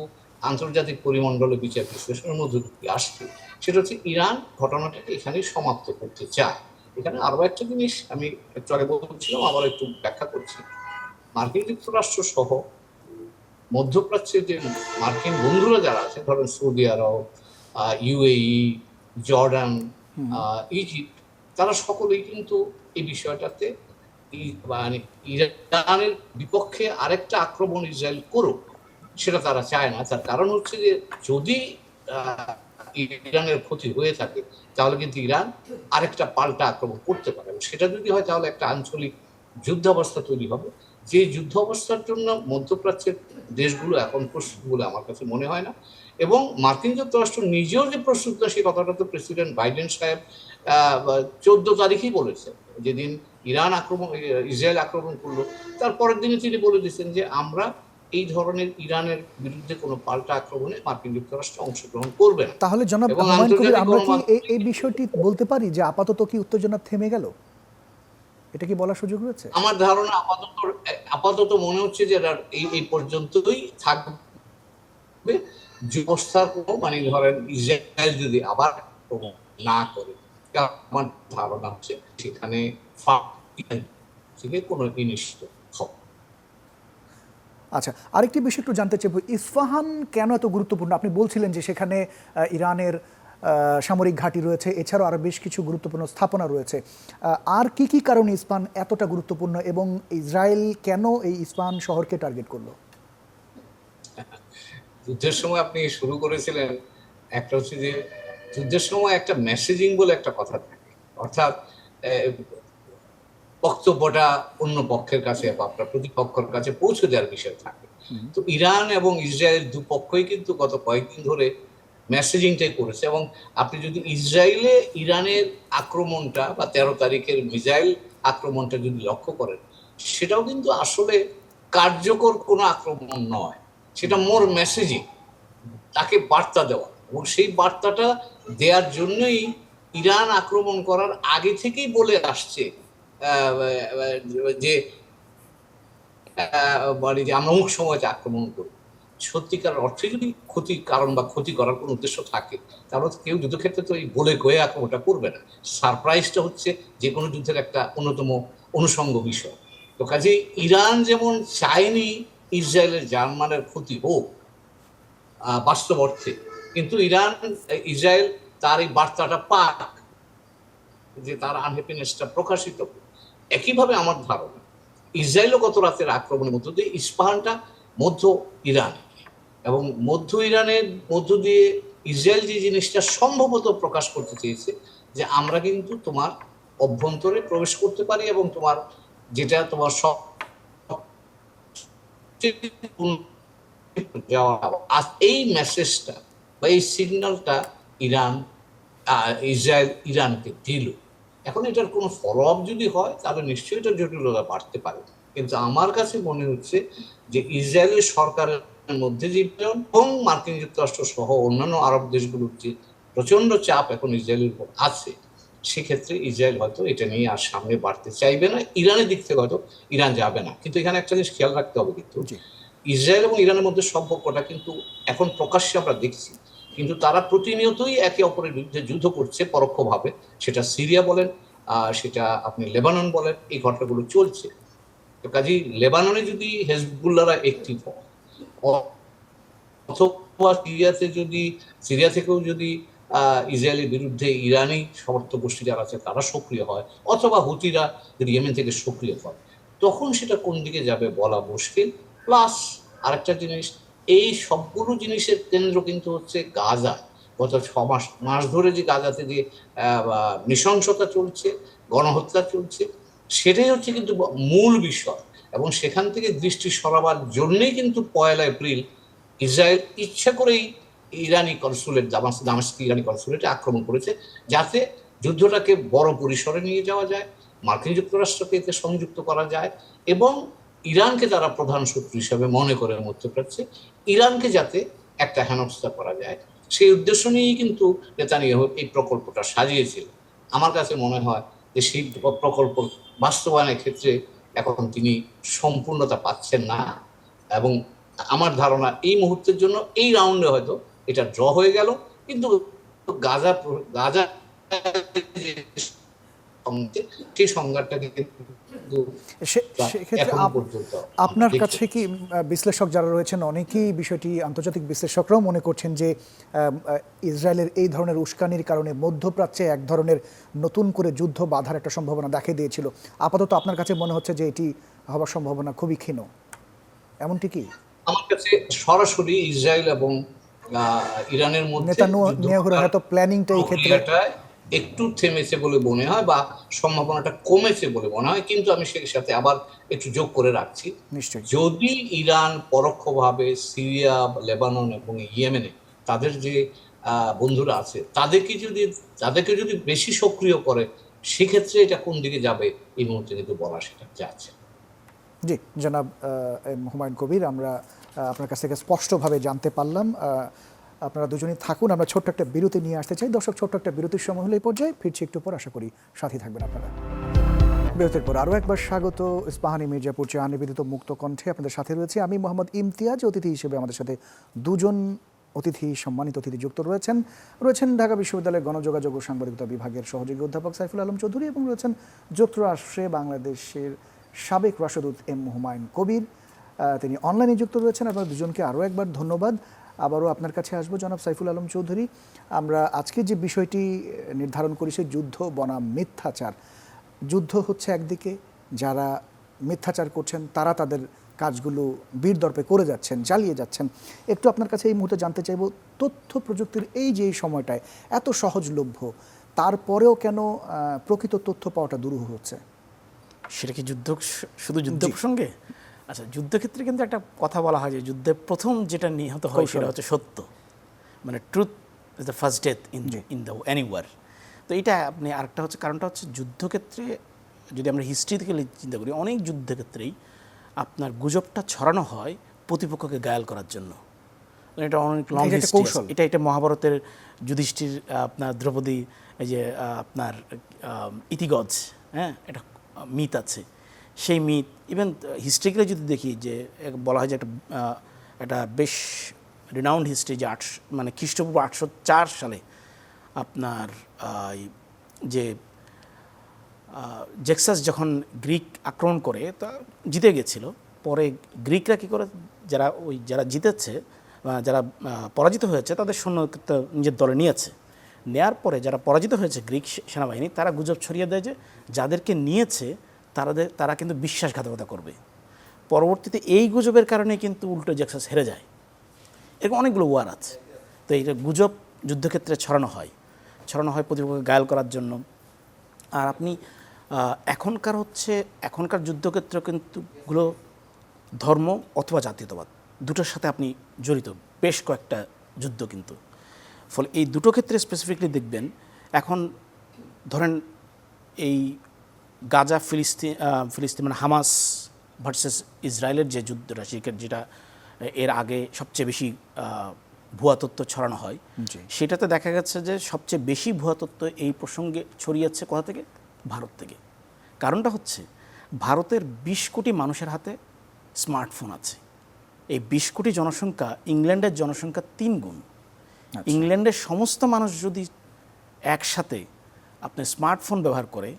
আন্তর্জাতিক পরিমণ্ডলে বিচার বিশ্লেষণের মধ্যে দিয়ে আসছে, সেটা হচ্ছে ইরান ঘটনাটাকে এখানেই সমাপ্ত করতে চায়। এখানে আরো একটা জিনিস আমি একটু আগে বলছিলাম, আবার একটু ব্যাখ্যা করছি। মার্কিন যুক্তরাষ্ট্র সহ মধ্যপ্রাচ্যের যে মার্কিন বন্ধুরা যারা আছে, ধরেন সৌদি আরব, ইউএই, জর্ডান, ইজিপ্ট, তারা সকলেই কিন্তু এই বিষয়টাতে মানে ইরানের বিপক্ষে আরেকটা আক্রমণ ইসরায়েল করুক সেটা তারা চায় না। তার কারণ হচ্ছে যে যদি ইরানের ক্ষতি হয়ে থাকে তাহলে কিন্তু ইরান আরেকটা পাল্টা আক্রমণ করতে পারে, সেটা যদি হয় তাহলে একটা আঞ্চলিক যুদ্ধাবস্থা তৈরি হবে, যে যুদ্ধ অবস্থার জন্য মধ্যপ্রাচ্যের দেশগুলো এখন প্রস্তুত বলে আমার কাছে মনে হয় না। এবং মার্কিন যুক্তরাষ্ট্র নিজেও যে প্রস্তুত না সেই কথাটা তো প্রেসিডেন্ট বাইডেন সাহেব 14 তারিখেই বলেছেন, যেদিন ইসরায়েল আক্রমণ করলো তার পরের দিনে তিনি বলে দিচ্ছেন যে আমরা এই ধরনের ইরানের বিরুদ্ধে কোনো পাল্টা আক্রমণে মার্কিন যুক্তরাষ্ট্র অংশগ্রহণ করবে না। তাহলে জনাব এবং হুমায়ুন কবির, আন্তর্জাতিক আমরা কি গণমাধ্যমে এই বিষয়টি বলতে পারি যে আপাতত কি উত্তেজনা থেমে গেল? এটা কি বলার সুযোগ রয়েছে? আমার ধারণা আপাতত মনে হচ্ছে যে এই পর্যন্তই থাকবে। অবস্থার কোনো মানে ধরেন ইসরায়েল যদি আবার আক্রমণ না করে, আমার ধারণা হচ্ছে সেখানে থেকে কোনো নিশ্চিত হবে। আচ্ছা, আরেকটি বিষয় একটু জানতে চাইব, ইস্পাহান কেন এত গুরুত্বপূর্ণ? আপনি বলছিলেন যে সেখানে ইরানের সামরিক ঘাঁটি রয়েছে, এছাড়াও আরও বেশ কিছু গুরুত্বপূর্ণ স্থাপনা রয়েছে। আর কি কি কারণে ইস্পাহান এতটা গুরুত্বপূর্ণ এবং ইসরায়েল কেন এই ইস্পাহান শহরকে টার্গেট করলো? যুদ্ধের সময় আপনি শুরু করেছিলেন, একটা হচ্ছে যে যুদ্ধের সময় একটা মেসেজিং বলে একটা কথা থাকে, অর্থাৎ বক্তব্যটা অন্য পক্ষের কাছে বা আপনার প্রতিপক্ষের কাছে পৌঁছে দেওয়ার বিষয় থাকে। তো ইরান এবং ইসরায়েল দুপক্ষই কিন্তু গত কয়েকদিন ধরে মেসেজিংটাই করেছে। এবং আপনি যদি ইসরায়েলে ইরানের আক্রমণটা বা 13 তারিখের মিসাইল আক্রমণটা যদি লক্ষ্য করেন, সেটাও কিন্তু আসলে কার্যকর কোনো আক্রমণ নয়, সেটা মোর মেসেজিং, তাকে বার্তা দেওয়া। এবং সেই বার্তাটা দেওয়ার জন্যই ইরান আক্রমণ করার আগে থেকেই বলে আসছে যে আমরা অমুক সময়তে আক্রমণ করব। সত্যিকার অর্থে যদি ক্ষতির কারণ বা ক্ষতি করার কোনো উদ্দেশ্য থাকে, তাহলে কেউ যুদ্ধক্ষেত্রে তো এই বলে কয়ে আক্রমণটা করবে না। সারপ্রাইজটা হচ্ছে যে কোনো যুদ্ধের একটা অন্যতম অনুষঙ্গ বিষয়। তো কাজে ইরান যেমন চায়নি ইসরায়েলের জার্মানের ক্ষতি হোক বাস্তব অর্থে, কিন্তু ইসরায়েল তার এই বার্তাটা পাক, যে তার আনহ্যাপিনেসটা প্রকাশিত। একইভাবে আমার ধারণা ইসরায়েলও গত রাতের আক্রমণের মধ্য দিয়ে ইস্পাহানটা মধ্য ইরান এবং মধ্য ইরানের মধ্য দিয়ে ইসরায়েল যে জিনিসটা সম্ভবত প্রকাশ করতে চেয়েছে যে আমরা কিন্তু তোমার অভ্যন্তরে প্রবেশ করতে পারি এবং তোমার যেটা তোমার সব এই মেসেজটা বা এই সিগন্যালটা ইসরায়েল ইরানকে দিল। এখন এটার কোনো ফলো আপ যদি হয় তাহলে নিশ্চয়ই এটার জটিলতা বাড়তে পারে, কিন্তু আমার কাছে মনে হচ্ছে যে ইসরায়েলের সরকারের মধ্যে যে এবং মার্কিন যুক্তরাষ্ট্র সহ অন্যান্য আরব দেশগুলোর যে প্রচন্ড চাপ এখন ইসরায়েলের উপর আছে, সেক্ষেত্রে ইসরায়েল হয়তো এটা নিয়ে আর সামনে বাড়তে চাইবে না। ইরানের দিক থেকে হয়তো ইরান যাবে না, কিন্তু এখানে একটা জিনিস খেয়াল রাখতে হবে, কিন্তু ইসরায়েল এবং ইরানের মধ্যে সম্পর্কটা কিন্তু এখন প্রকাশ্যে আমরা দেখছি, কিন্তু তারা প্রতিনিয়তই একে অপরের বিরুদ্ধে যুদ্ধ করছে পরোক্ষভাবে। সেটা সিরিয়া বলেন, সেটা আপনি লেবানন বলেন, এই ঘটনাগুলো চলছে। তো কাজেই লেবাননে যদি হেজবুল্লাহরা একটিভ হয়, অথবা সিরিয়া থেকেও যদি ইসরায়েলের বিরুদ্ধে ইরানি সমর্থক গোষ্ঠী যারা আছে তারা সক্রিয় হয়, অথবা হুতিরা যদি ইয়েমেন থেকে সক্রিয় হয়, তখন সেটা কোন দিকে যাবে বলা মুশকিল। প্লাস আরেকটা জিনিস, এই সবগুলো জিনিসের কেন্দ্র কিন্তু হচ্ছে গাজা। গত 6 মাস ধরে যে গাজাতে যে নৃশংসতা চলছে, গণহত্যা চলছে, সেটাই হচ্ছে কিন্তু মূল বিষয়। এবং সেখান থেকে দৃষ্টি সরাবার জন্যই কিন্তু 1 এপ্রিল ইসরায়েল ইচ্ছা করেই ইরানি কনসুলেট দামেস্কে ইরানি কনসুলেটে আক্রমণ করেছে, যাতে যুদ্ধটাকে বড় পরিসরে নিয়ে যাওয়া যায়, মার্কিন যুক্তরাষ্ট্রকে এতে সংযুক্ত করা যায় এবং ইরানকে তারা প্রধান শত্রু হিসেবে মনে করে মধ্যপ্রাচ্যে ইরানকে যাতে একটা হেনস্থা করা যায়, সেই উদ্দেশ্য নিয়েই কিন্তু নেতানিয়াহু এই প্রকল্পটা সাজিয়েছিল। আমার কাছে মনে হয় যে সেই প্রকল্প বাস্তবায়নের ক্ষেত্রে এখন তিনি সম্পূর্ণতা পাচ্ছেন না। এবং আমার ধারণা এই মুহূর্তের জন্য এই রাউন্ডে হয়তো এটা ড্র হয়ে গেল, কিন্তু গাজা সেই সংঘাতটাকে কিন্তু সেক্ষেত্রে এখনো পর্যন্ত আপনার কাছে কি বিশ্লেষক যারা রয়েছেন অনেকেই বিষয়টি, আন্তর্জাতিক বিশ্লেষকরাও মনে করছেন যে ইসরায়েলের এই ধরনের উস্কানির কারণে মধ্যপ্রাচ্যে এক ধরনের নতুন করে যুদ্ধ বাধার একটা সম্ভাবনা দেখা দিয়েছিল। আপাতত আপনার কাছে মনে হচ্ছে যে এটি হওয়ার সম্ভাবনা খুবই ক্ষীণ, এমনটি কি? আমার কাছে সরাসরি ইসরায়েল এবং ইরানের মধ্যে নেতানিয়াহুর হয়তো প্ল্যানিংটা এই ক্ষেত্রে একটু থেমেছে বলে মনে হয় বা সম্ভাবনাটা কমেছে বলে মনে হয়। কিন্তু আমি সেই সাথে আবার একটু যোগ করে রাখছি, যদি ইরান পরোক্ষভাবে সিরিয়া, লেবানন এবং ইয়েমেনে তাদের যে বন্ধুরা আছে তাদেরকে যদি বেশি সক্রিয় করে, সেক্ষেত্রে এটা কোন দিকে যাবে এই মুহূর্তে কিন্তু বলা সেটা যাচ্ছে। জি, জনাব এম হুমায়ুন কবির, আমরা আপনার কাছ থেকে স্পষ্টভাবে জানতে পারলাম। আপনারা দুজনেই থাকুন, আমরা ছোট্ট একটা বিরতি নিয়ে আসতে চাই। দর্শক, ছোট্ট একটা বিরতির সময় হলে এই পর্যায়ে ফিরছি একটু পর, আশা করি সাথে থাকবেন আপনারা। বিরতির পর আরও একবার স্বাগত ইস্পাহানি মির্জাপুর চা নিবেদিত মুক্ত কণ্ঠে। আপনাদের সাথে রয়েছে আমি মোহাম্মদ ইমতিয়াজ। অতিথি হিসেবে আমাদের সাথে দুজন সম্মানিত অতিথি যুক্ত রয়েছেন ঢাকা বিশ্ববিদ্যালয়ের গণযোগাযোগ ও সাংবাদিকতা বিভাগের সহযোগী অধ্যাপক সাইফুল আলম চৌধুরী এবং রয়েছেন যুক্তরাষ্ট্রে বাংলাদেশের সাবেক রাষ্ট্রদূত এম হুমায়ুন কবির। তিনি অনলাইনে যুক্ত রয়েছেন। আপনারা দুজনকে আরও একবার ধন্যবাদ। আবারও আপনার কাছে আসবো জনাব সাইফুল আলম চৌধুরী। আমরা আজকে যে বিষয়টি নির্ধারণ করি সে যুদ্ধ বনাম মিথ্যাচার। যুদ্ধ হচ্ছে একদিকে, যারা মিথ্যাচার করছেন তারা তাদের কাজগুলো বীরদর্পে করে যাচ্ছেন, চালিয়ে যাচ্ছেন। একটু আপনার কাছে এই মুহূর্তে জানতে চাইব, তথ্য প্রযুক্তির এই যে সময়টায় এত সহজলভ্য, তারপরেও কেন প্রকৃত তথ্য পাওয়াটা দুরূহ হচ্ছে? সেটা কি শুধু যুদ্ধ প্রসঙ্গে? আচ্ছা, যুদ্ধক্ষেত্রে কিন্তু একটা কথা বলা হয় যে যুদ্ধে প্রথম যেটা নিহত হয় সেটা হচ্ছে সত্য, মানে truth is the first death in the any war. তো এটা আপনি আরেকটা হচ্ছে, কারণটা হচ্ছে যুদ্ধক্ষেত্রে যদি আমরা হিস্ট্রি থেকে চিন্তা করি, অনেক যুদ্ধক্ষেত্রেই আপনার গুজবটা ছড়ানো হয় প্রতিপক্ষকে গায়াল করার জন্য। এটা অনেক লং কৌশল। এটা মহাভারতের যুধিষ্ঠির, আপনার দ্রৌপদী, এই যে আপনার ইতিগজ, হ্যাঁ, এটা মিথ আছে। সেই মিথ ইভেন হিস্ট্রিক্যালি যদি দেখি, যে বলা হয় যে একটা বেশ রিনাউন্ড হিস্ট্রি, যে মানে খ্রিস্টপূর্ব 804 সালে আপনার যে জেক্সাস যখন গ্রিক আক্রমণ করে তা জিতে গেছিল, পরে গ্রিকরা কী করে, যারা জিতেছে, যারা পরাজিত হয়েছে তাদের সৈন্য নিজের দলে নিয়েছে। নেয়ার পরে যারা পরাজিত হয়েছে গ্রিক সেনাবাহিনী, তারা গুজব ছড়িয়ে দেয় যে যাদেরকে নিয়েছে তারা কিন্তু বিশ্বাসঘাতকতা করবে। পরবর্তীতে এই গুজবের কারণে কিন্তু উল্টো জেক্সাস হেরে যায়। এরকম অনেকগুলো ওয়ার আছে। তো এইটা গুজব যুদ্ধক্ষেত্রে ছড়ানো হয় প্রতিপক্ষকে গায়াল করার জন্য। আর আপনি এখনকার যুদ্ধক্ষেত্র কিন্তু গুলো ধর্ম অথবা জাতীয়তাবাদ দুটোর সাথে আপনি জড়িত, বেশ কয়েকটা যুদ্ধ কিন্তু। ফলে এই দুটো ক্ষেত্রে স্পেসিফিকলি দেখবেন, এখন ধরেন এই গাজা ফিলিস্তিন মানে হামাস ভার্সেস ইসরায়েলের যে যুদ্ধটা, যেটা এর আগে সবচেয়ে বেশি ভুয়া তথ্য ছড়ানো হয়, সেটাতে দেখা গেছে যে সবচেয়ে বেশি ভুয়া তথ্য এই প্রসঙ্গে ছড়িয়েছে কোথা থেকে? ভারত থেকে। কারণটা হচ্ছে, ভারতের 20 কোটি মানুষের হাতে স্মার্টফোন আছে। এই 20 কোটি জনসংখ্যা ইংল্যান্ডের জনসংখ্যা 3 গুণ। ইংল্যান্ডের সমস্ত মানুষ যদি একসাথে আপনার স্মার্টফোন ব্যবহার করে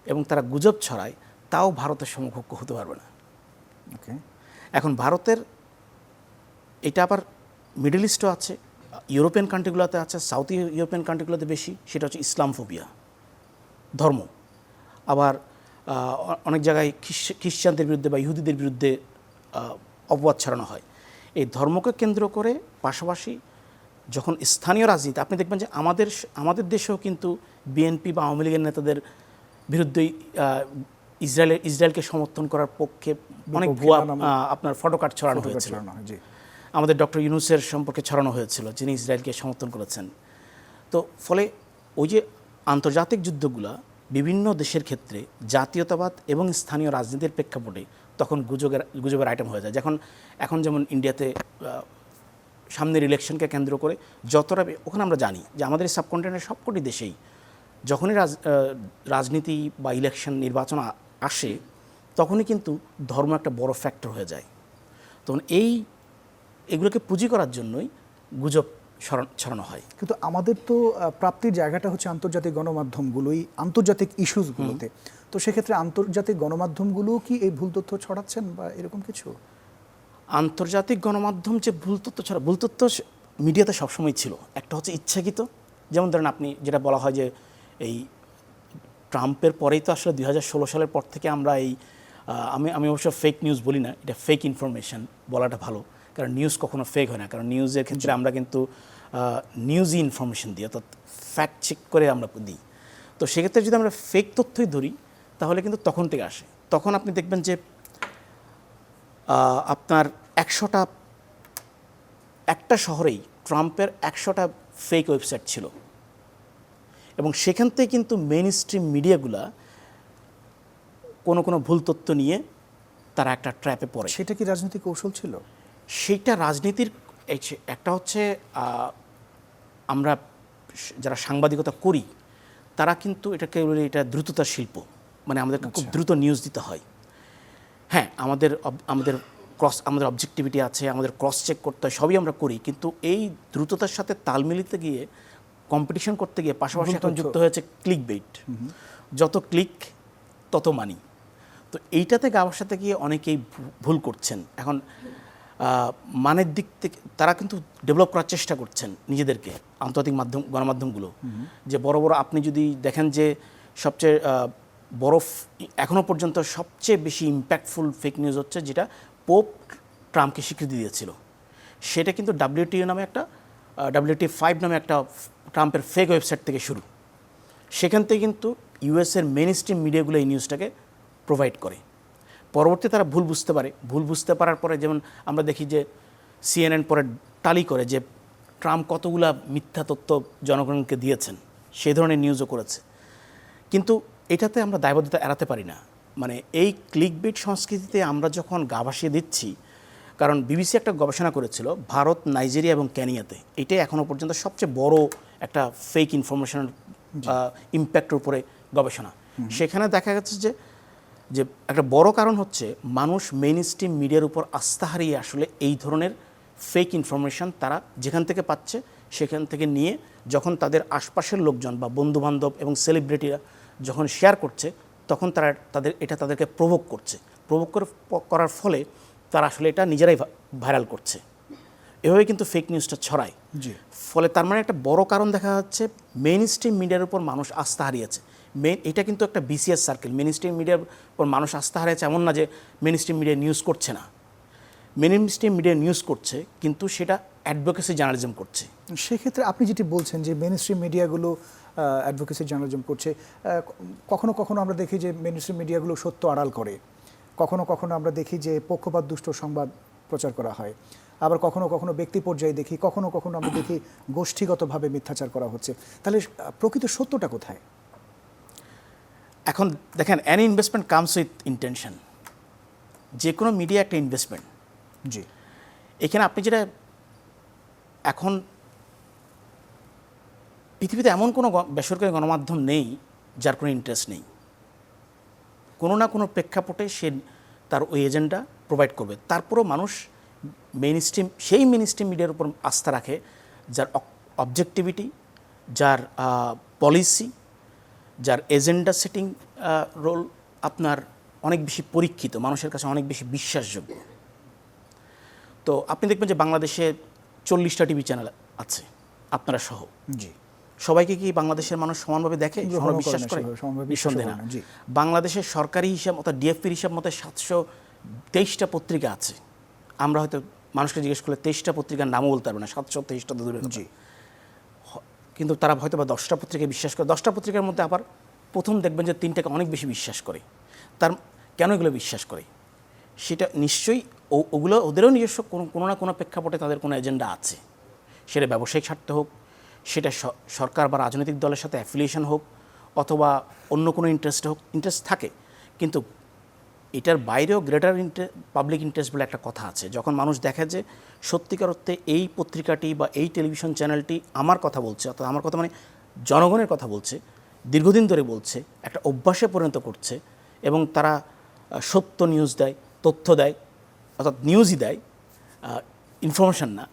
এবং তারা গুজব ছড়ায়, তাও ভারতের সমকক্ষ হতে পারবে না। এখন ভারতের এটা আবার মিডল ইস্টও আছে, ইউরোপিয়ান কান্ট্রিগুলোতে আছে, সাউথ ইউরোপিয়ান কান্ট্রিগুলোতে বেশি। সেটা হচ্ছে ইসলামফোবিয়া, ধর্ম। আবার অনেক জায়গায় খ্রিশ্চানদের বিরুদ্ধে বা ইহুদিদের বিরুদ্ধে অপবাদ ছড়ানো হয়। এই ধর্মকে কেন্দ্র করে পাশাপাশি যখন স্থানীয় রাজনীতি, আপনি দেখবেন যে আমাদের দেশেও কিন্তু বিএনপি বা আওয়ামী লীগের নেতাদের বিরুদ্ধে ইসরায়েলকে সমর্থন করার পক্ষে অনেক ভুয়া আপনার ফটোকার্ড ছড়ানো হয়েছিল। আমাদের ডক্টর ইউনূসের সম্পর্কে ছড়ানো হয়েছিল, যিনি ইসরায়েলকে সমর্থন করেছেন। তো ফলে ওই যে আন্তর্জাতিক যুদ্ধগুলা বিভিন্ন দেশের ক্ষেত্রে জাতীয়তাবাদ এবং স্থানীয় রাজনীতির প্রেক্ষাপটে তখন গুজবের আইটেম হয়ে যায়। এখন যেমন ইন্ডিয়াতে সামনের ইলেকশনকে কেন্দ্র করে যতটা, ওখানে আমরা জানি যে আমাদের সাবকন্টিনেন্টের সবকটি দেশেই যখনই রাজনীতি বা ইলেকশন নির্বাচন আসে, তখনই কিন্তু ধর্ম একটা বড় ফ্যাক্টর হয়ে যায়। তখন এগুলোকে পুঁজি করার জন্যই গুজব ছড়ানো হয়। কিন্তু আমাদের তো প্রাপ্তির জায়গাটা হচ্ছে আন্তর্জাতিক গণমাধ্যমগুলোই, আন্তর্জাতিক ইস্যুসগুলোতে। তো সেক্ষেত্রে আন্তর্জাতিক গণমাধ্যমগুলো কি এই ভুল তথ্য ছড়াচ্ছেন বা এরকম কিছু? আন্তর্জাতিক গণমাধ্যম যে ভুল তথ্য মিডিয়াতে সবসময় ছিল। একটা হচ্ছে ইচ্ছাকৃত, যেমন ধরেন আপনি যেটা বলা হয় যে এই ট্রাম্পের পরেই তো আসলে 2016 সালের পর থেকে আমরা আমি অবশ্য ফেক নিউজ বলি না, এটা ফেক ইনফরমেশন বলাটা ভালো, কারণ নিউজ কখনো ফেক হয় না। কারণ নিউজের ক্ষেত্রে আমরা কিন্তু নিউজই ইনফরমেশন দিই, অর্থাৎ ফ্যাক্ট চেক করে আমরা দিই। তো সেক্ষেত্রে যদি আমরা ফেক তথ্যই ধরি, তাহলে কিন্তু তখন থেকে আসে। তখন আপনি দেখবেন যে আপনার একটা শহরেই ট্রাম্পের 100টা ফেক ওয়েবসাইট ছিল, এবং সেখান থেকে কিন্তু মেইন স্ট্রিম মিডিয়াগুলা কোনো ভুল তথ্য নিয়ে তারা একটা ট্র্যাপে পড়ে। সেটা কি রাজনৈতিক কৌশল ছিল? সেইটা রাজনীতির একটা হচ্ছে আমরা যারা সাংবাদিকতা করি তারা কিন্তু এটাকে বলি এটা দ্রুততার শিল্প, মানে আমাদেরকে খুব দ্রুত নিউজ দিতে হয়। হ্যাঁ, আমাদের আমাদের অবজেক্টিভিটি আছে, আমাদের ক্রস চেক করতে হয়, সবই আমরা করি, কিন্তু এই দ্রুততার সাথে তাল মিলিতে গিয়ে কম্পিটিশন করতে গিয়ে পাশাপাশি এখন যুক্ত হয়েছে ক্লিক বেইট। যত ক্লিক তত মানি। তো এইটাতে গাওয়ার সাথে গিয়ে অনেকেই ভুল করছেন। এখন মানের দিক থেকে তারা কিন্তু ডেভেলপ করার চেষ্টা করছেন নিজেদেরকে, আন্তর্জাতিক গণমাধ্যমগুলো, যে বড় বড় আপনি যদি দেখেন যে সবচেয়ে বড় এখনও পর্যন্ত সবচেয়ে বেশি ইম্প্যাক্টফুল ফেক নিউজ হচ্ছে যেটা পোপ ট্রাম্পকে স্বীকৃতি দিয়েছিল, সেটা কিন্তু WT5 নামে একটা ট্রাম্পের ফেক ওয়েবসাইট থেকে শুরু। সেখান থেকে কিন্তু ইউএসের মেইন স্ট্রিম মিডিয়াগুলো এই নিউজটাকে প্রোভাইড করে। পরবর্তী তারা ভুল বুঝতে পারে, ভুল বুঝতে পারার পরে যেমন আমরা দেখি যে CNN পরে টালি করে যে ট্রাম্প কতগুলা মিথ্যা তথ্য জনগণকে দিয়েছেন, সেই ধরনের নিউজও করেছে। কিন্তু এটাতে আমরা দায়বদ্ধতা এড়াতে পারি না। মানে এই ক্লিকবেট সংস্কৃতিতে আমরা যখন গা ভাসিয়ে দিচ্ছি, কারণ বিবিসি একটা গবেষণা করেছিল ভারত, নাইজেরিয়া এবং কেনিয়াতে, এটাই এখনও পর্যন্ত সবচেয়ে বড় একটা ফেক ইনফরমেশনের ইম্প্যাক্টের উপরে গবেষণা। সেখানে দেখা গেছে যে একটা বড় কারণ হচ্ছে মানুষ মেইন স্ট্রিম মিডিয়ার উপর আস্থা হারিয়ে আসলে এই ধরনের ফেক ইনফরমেশন তারা যেখান থেকে পাচ্ছে সেখান থেকে নিয়ে যখন তাদের আশপাশের লোকজন বা বন্ধুবান্ধব এবং সেলিব্রিটিরা যখন শেয়ার করছে তখন তাদেরকে প্রভোক করছে। প্রভোক করার ফলে তারা আসলে এটা নিজেরাই ভাইরাল করছে। এভাবে কিন্তু ফেক নিউজটা ছড়ায়। ফলে তার মানে একটা বড় কারণ দেখা যাচ্ছে মেইন স্ট্রিম মিডিয়ার উপর মানুষ আস্থা হারিয়েছে। এটা কিন্তু একটা বিসিএস সার্কেল। মেইন স্ট্রিম মিডিয়ার উপর মানুষ আস্থা হারিয়েছে এমন না যে মেইন স্ট্রিম মিডিয়া নিউজ করছে না, মেইন স্ট্রিম মিডিয়া নিউজ করছে, কিন্তু সেটা অ্যাডভোকেসি জার্নালিজম করছে। সেক্ষেত্রে আপনি যেটি বলছেন যে মেইন স্ট্রিম মিডিয়াগুলো অ্যাডভোকেসি জার্নালিজম করছে, কখনো কখনো আমরা দেখি যে মেইন স্ট্রিম মিডিয়াগুলো সত্য আড়াল করে, কখনো কখনো আমরা দেখি যে পক্ষপাত দুষ্ট সংবাদ প্রচার করা হয়, আবার কখনো কখনো ব্যক্তি পর্যায়ে দেখি, কখনো কখনো আমরা দেখি গোষ্ঠীগতভাবে মিথ্যাচার করা হচ্ছে। তাহলে প্রকৃত সত্যটা কোথায়? এখন দেখেন, any investment comes with intention. যে কোনো মিডিয়া একটা ইনভেস্টমেন্ট। জি, এখানে আপনি যেটা এখন পৃথিবীতে এমন কোনো বেসরকারি গণমাধ্যম নেই যার কোনো ইন্টারেস্ট নেই। কোনো না কোনো প্রেক্ষাপটে সে তার ওই এজেন্ডা প্রোভাইড করবে। তারপরও মানুষ সেই মেইন স্ট্রিম মিডিয়ার উপর আস্থা রাখে যার অবজেক্টিভিটি, যার পলিসি, যার এজেন্ডা সেটিং রোল আপনার অনেক বেশি পরীক্ষিত, মানুষের কাছে অনেক বেশি বিশ্বাসযোগ্য। তো আপনি দেখবেন যে বাংলাদেশে 40টা টিভি চ্যানেল আছে, আপনারা সহ। জি, সবাইকে কি বাংলাদেশের মানুষ সমানভাবে দেখে, সমানভাবে বিশ্বাস করে? নিঃসন্দেহে না। বাংলাদেশের সরকারি হিসাব অর্থাৎ ডিএফপির হিসাব মতো 723টা পত্রিকা আছে। আমরা হয়তো মানুষকে জিজ্ঞেস করলে 23টা পত্রিকার নামও বলতে পারবে না, 723টা তো দূরের কথা। কিন্তু তারা হয়তো বা 10টা পত্রিকায় বিশ্বাস করে। 10টা পত্রিকার মধ্যে আবার প্রথম দেখবেন যে 3টাকে অনেক বেশি বিশ্বাস করে। কেন এগুলো বিশ্বাস করে? সেটা নিশ্চয়ই ওগুলো ওদেরও নিজস্ব কোনো না কোনো প্রেক্ষাপটে তাদের কোনো এজেন্ডা আছে। সেটা ব্যবসায়িক স্বার্থ হোক, সেটা সরকার বা রাজনৈতিক দলের সাথে অ্যাফিলিয়েশন হোক, অথবা অন্য কোনো ইন্টারেস্ট থাকে। কিন্তু এটার বাইরেও গ্রেটার পাবলিক ইন্টারেস্ট বলে একটা কথা আছে। যখন মানুষ দেখে যে সত্যিকার অর্থে এই পত্রিকাটি বা এই টেলিভিশন চ্যানেলটি আমার কথা বলছে, অর্থাৎ আমার কথা মানে জনগণের কথা বলছে, দীর্ঘদিন ধরে বলছে, একটা অভ্যাসে পরিণত করছে, এবং তারা সত্য নিউজ দেয়, তথ্য দেয়, অর্থাৎ নিউজই দেয়, ইনফরমেশন না।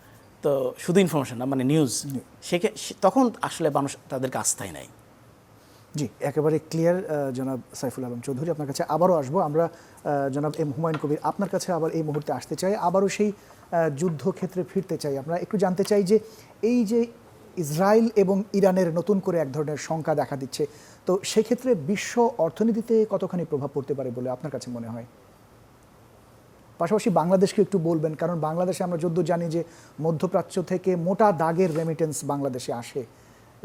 তো শুধু ইনফরমেশন না, মানে নিউজ, তখন আসলে মানুষ তাদেরকে আস্থায় নেয়। জি, একেবারে ক্লিয়ার জনাব সাইফুল আলম চৌধুরী। আপনার কাছে আবারও আসবো আমরা। জনাব এম হুমায়ুন কবির, আপনার কাছে আবার এই মুহূর্তে আসতে চাই, আবারও সেই যুদ্ধক্ষেত্রে ফিরতে চাই। আমরা একটু জানতে চাই যে এই যে ইসরায়েল এবং ইরানের নতুন করে এক ধরনের শঙ্কা দেখা দিচ্ছে, তো সেক্ষেত্রে বিশ্ব অর্থনীতিতে কতখানি প্রভাব পড়তে পারে বলে আপনার কাছে মনে হয়? পাশাপাশি বাংলাদেশকে একটু বলবেন, কারণ বাংলাদেশে আমরা যদ্দূর জানি যে মধ্যপ্রাচ্য থেকে মোটা দাগের রেমিটেন্স বাংলাদেশে আসে,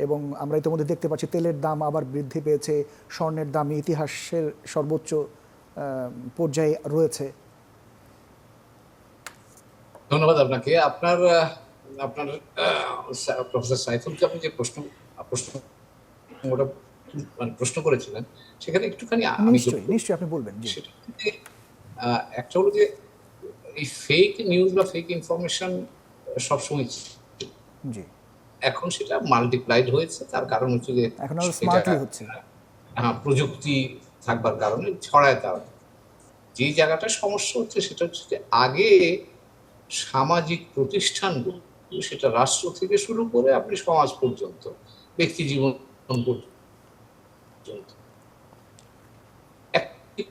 এবং আমরা ইতিমধ্যে দেখতে পাচ্ছি তেলের দাম আবার বৃদ্ধি পেয়েছে, স্বর্ণের দাম ইতিহাসের সর্বোচ্চ পর্যায়ে রয়েছে। ধন্যবাদ আপনাকে। আপনার প্রফেসর সাইফুলকে আপনি যে প্রশ্ন করেছিলেন সেখানে একটুখানি নিশ্চয়ই আপনি বলবেন। একটা হলো যে এই ফেক নিউজ বা ফেক ইনফরমেশন সবসময় ছিল। জি, এখন সেটা মাল্টিপ্লাইড হয়েছে, তার কারণ হচ্ছে যে এখন আরো এটা স্মার্টলি হচ্ছে। প্রযুক্তি থাকবার কারণে ছড়ায়। তার যে জায়গাটা সমস্যা হচ্ছে সেটা হচ্ছে যে আগে সামাজিক প্রতিষ্ঠানগুলো, সেটা রাষ্ট্র থেকে শুরু করে আপনি সমাজ পর্যন্ত, ব্যক্তি জীবন পর্যন্ত, একটি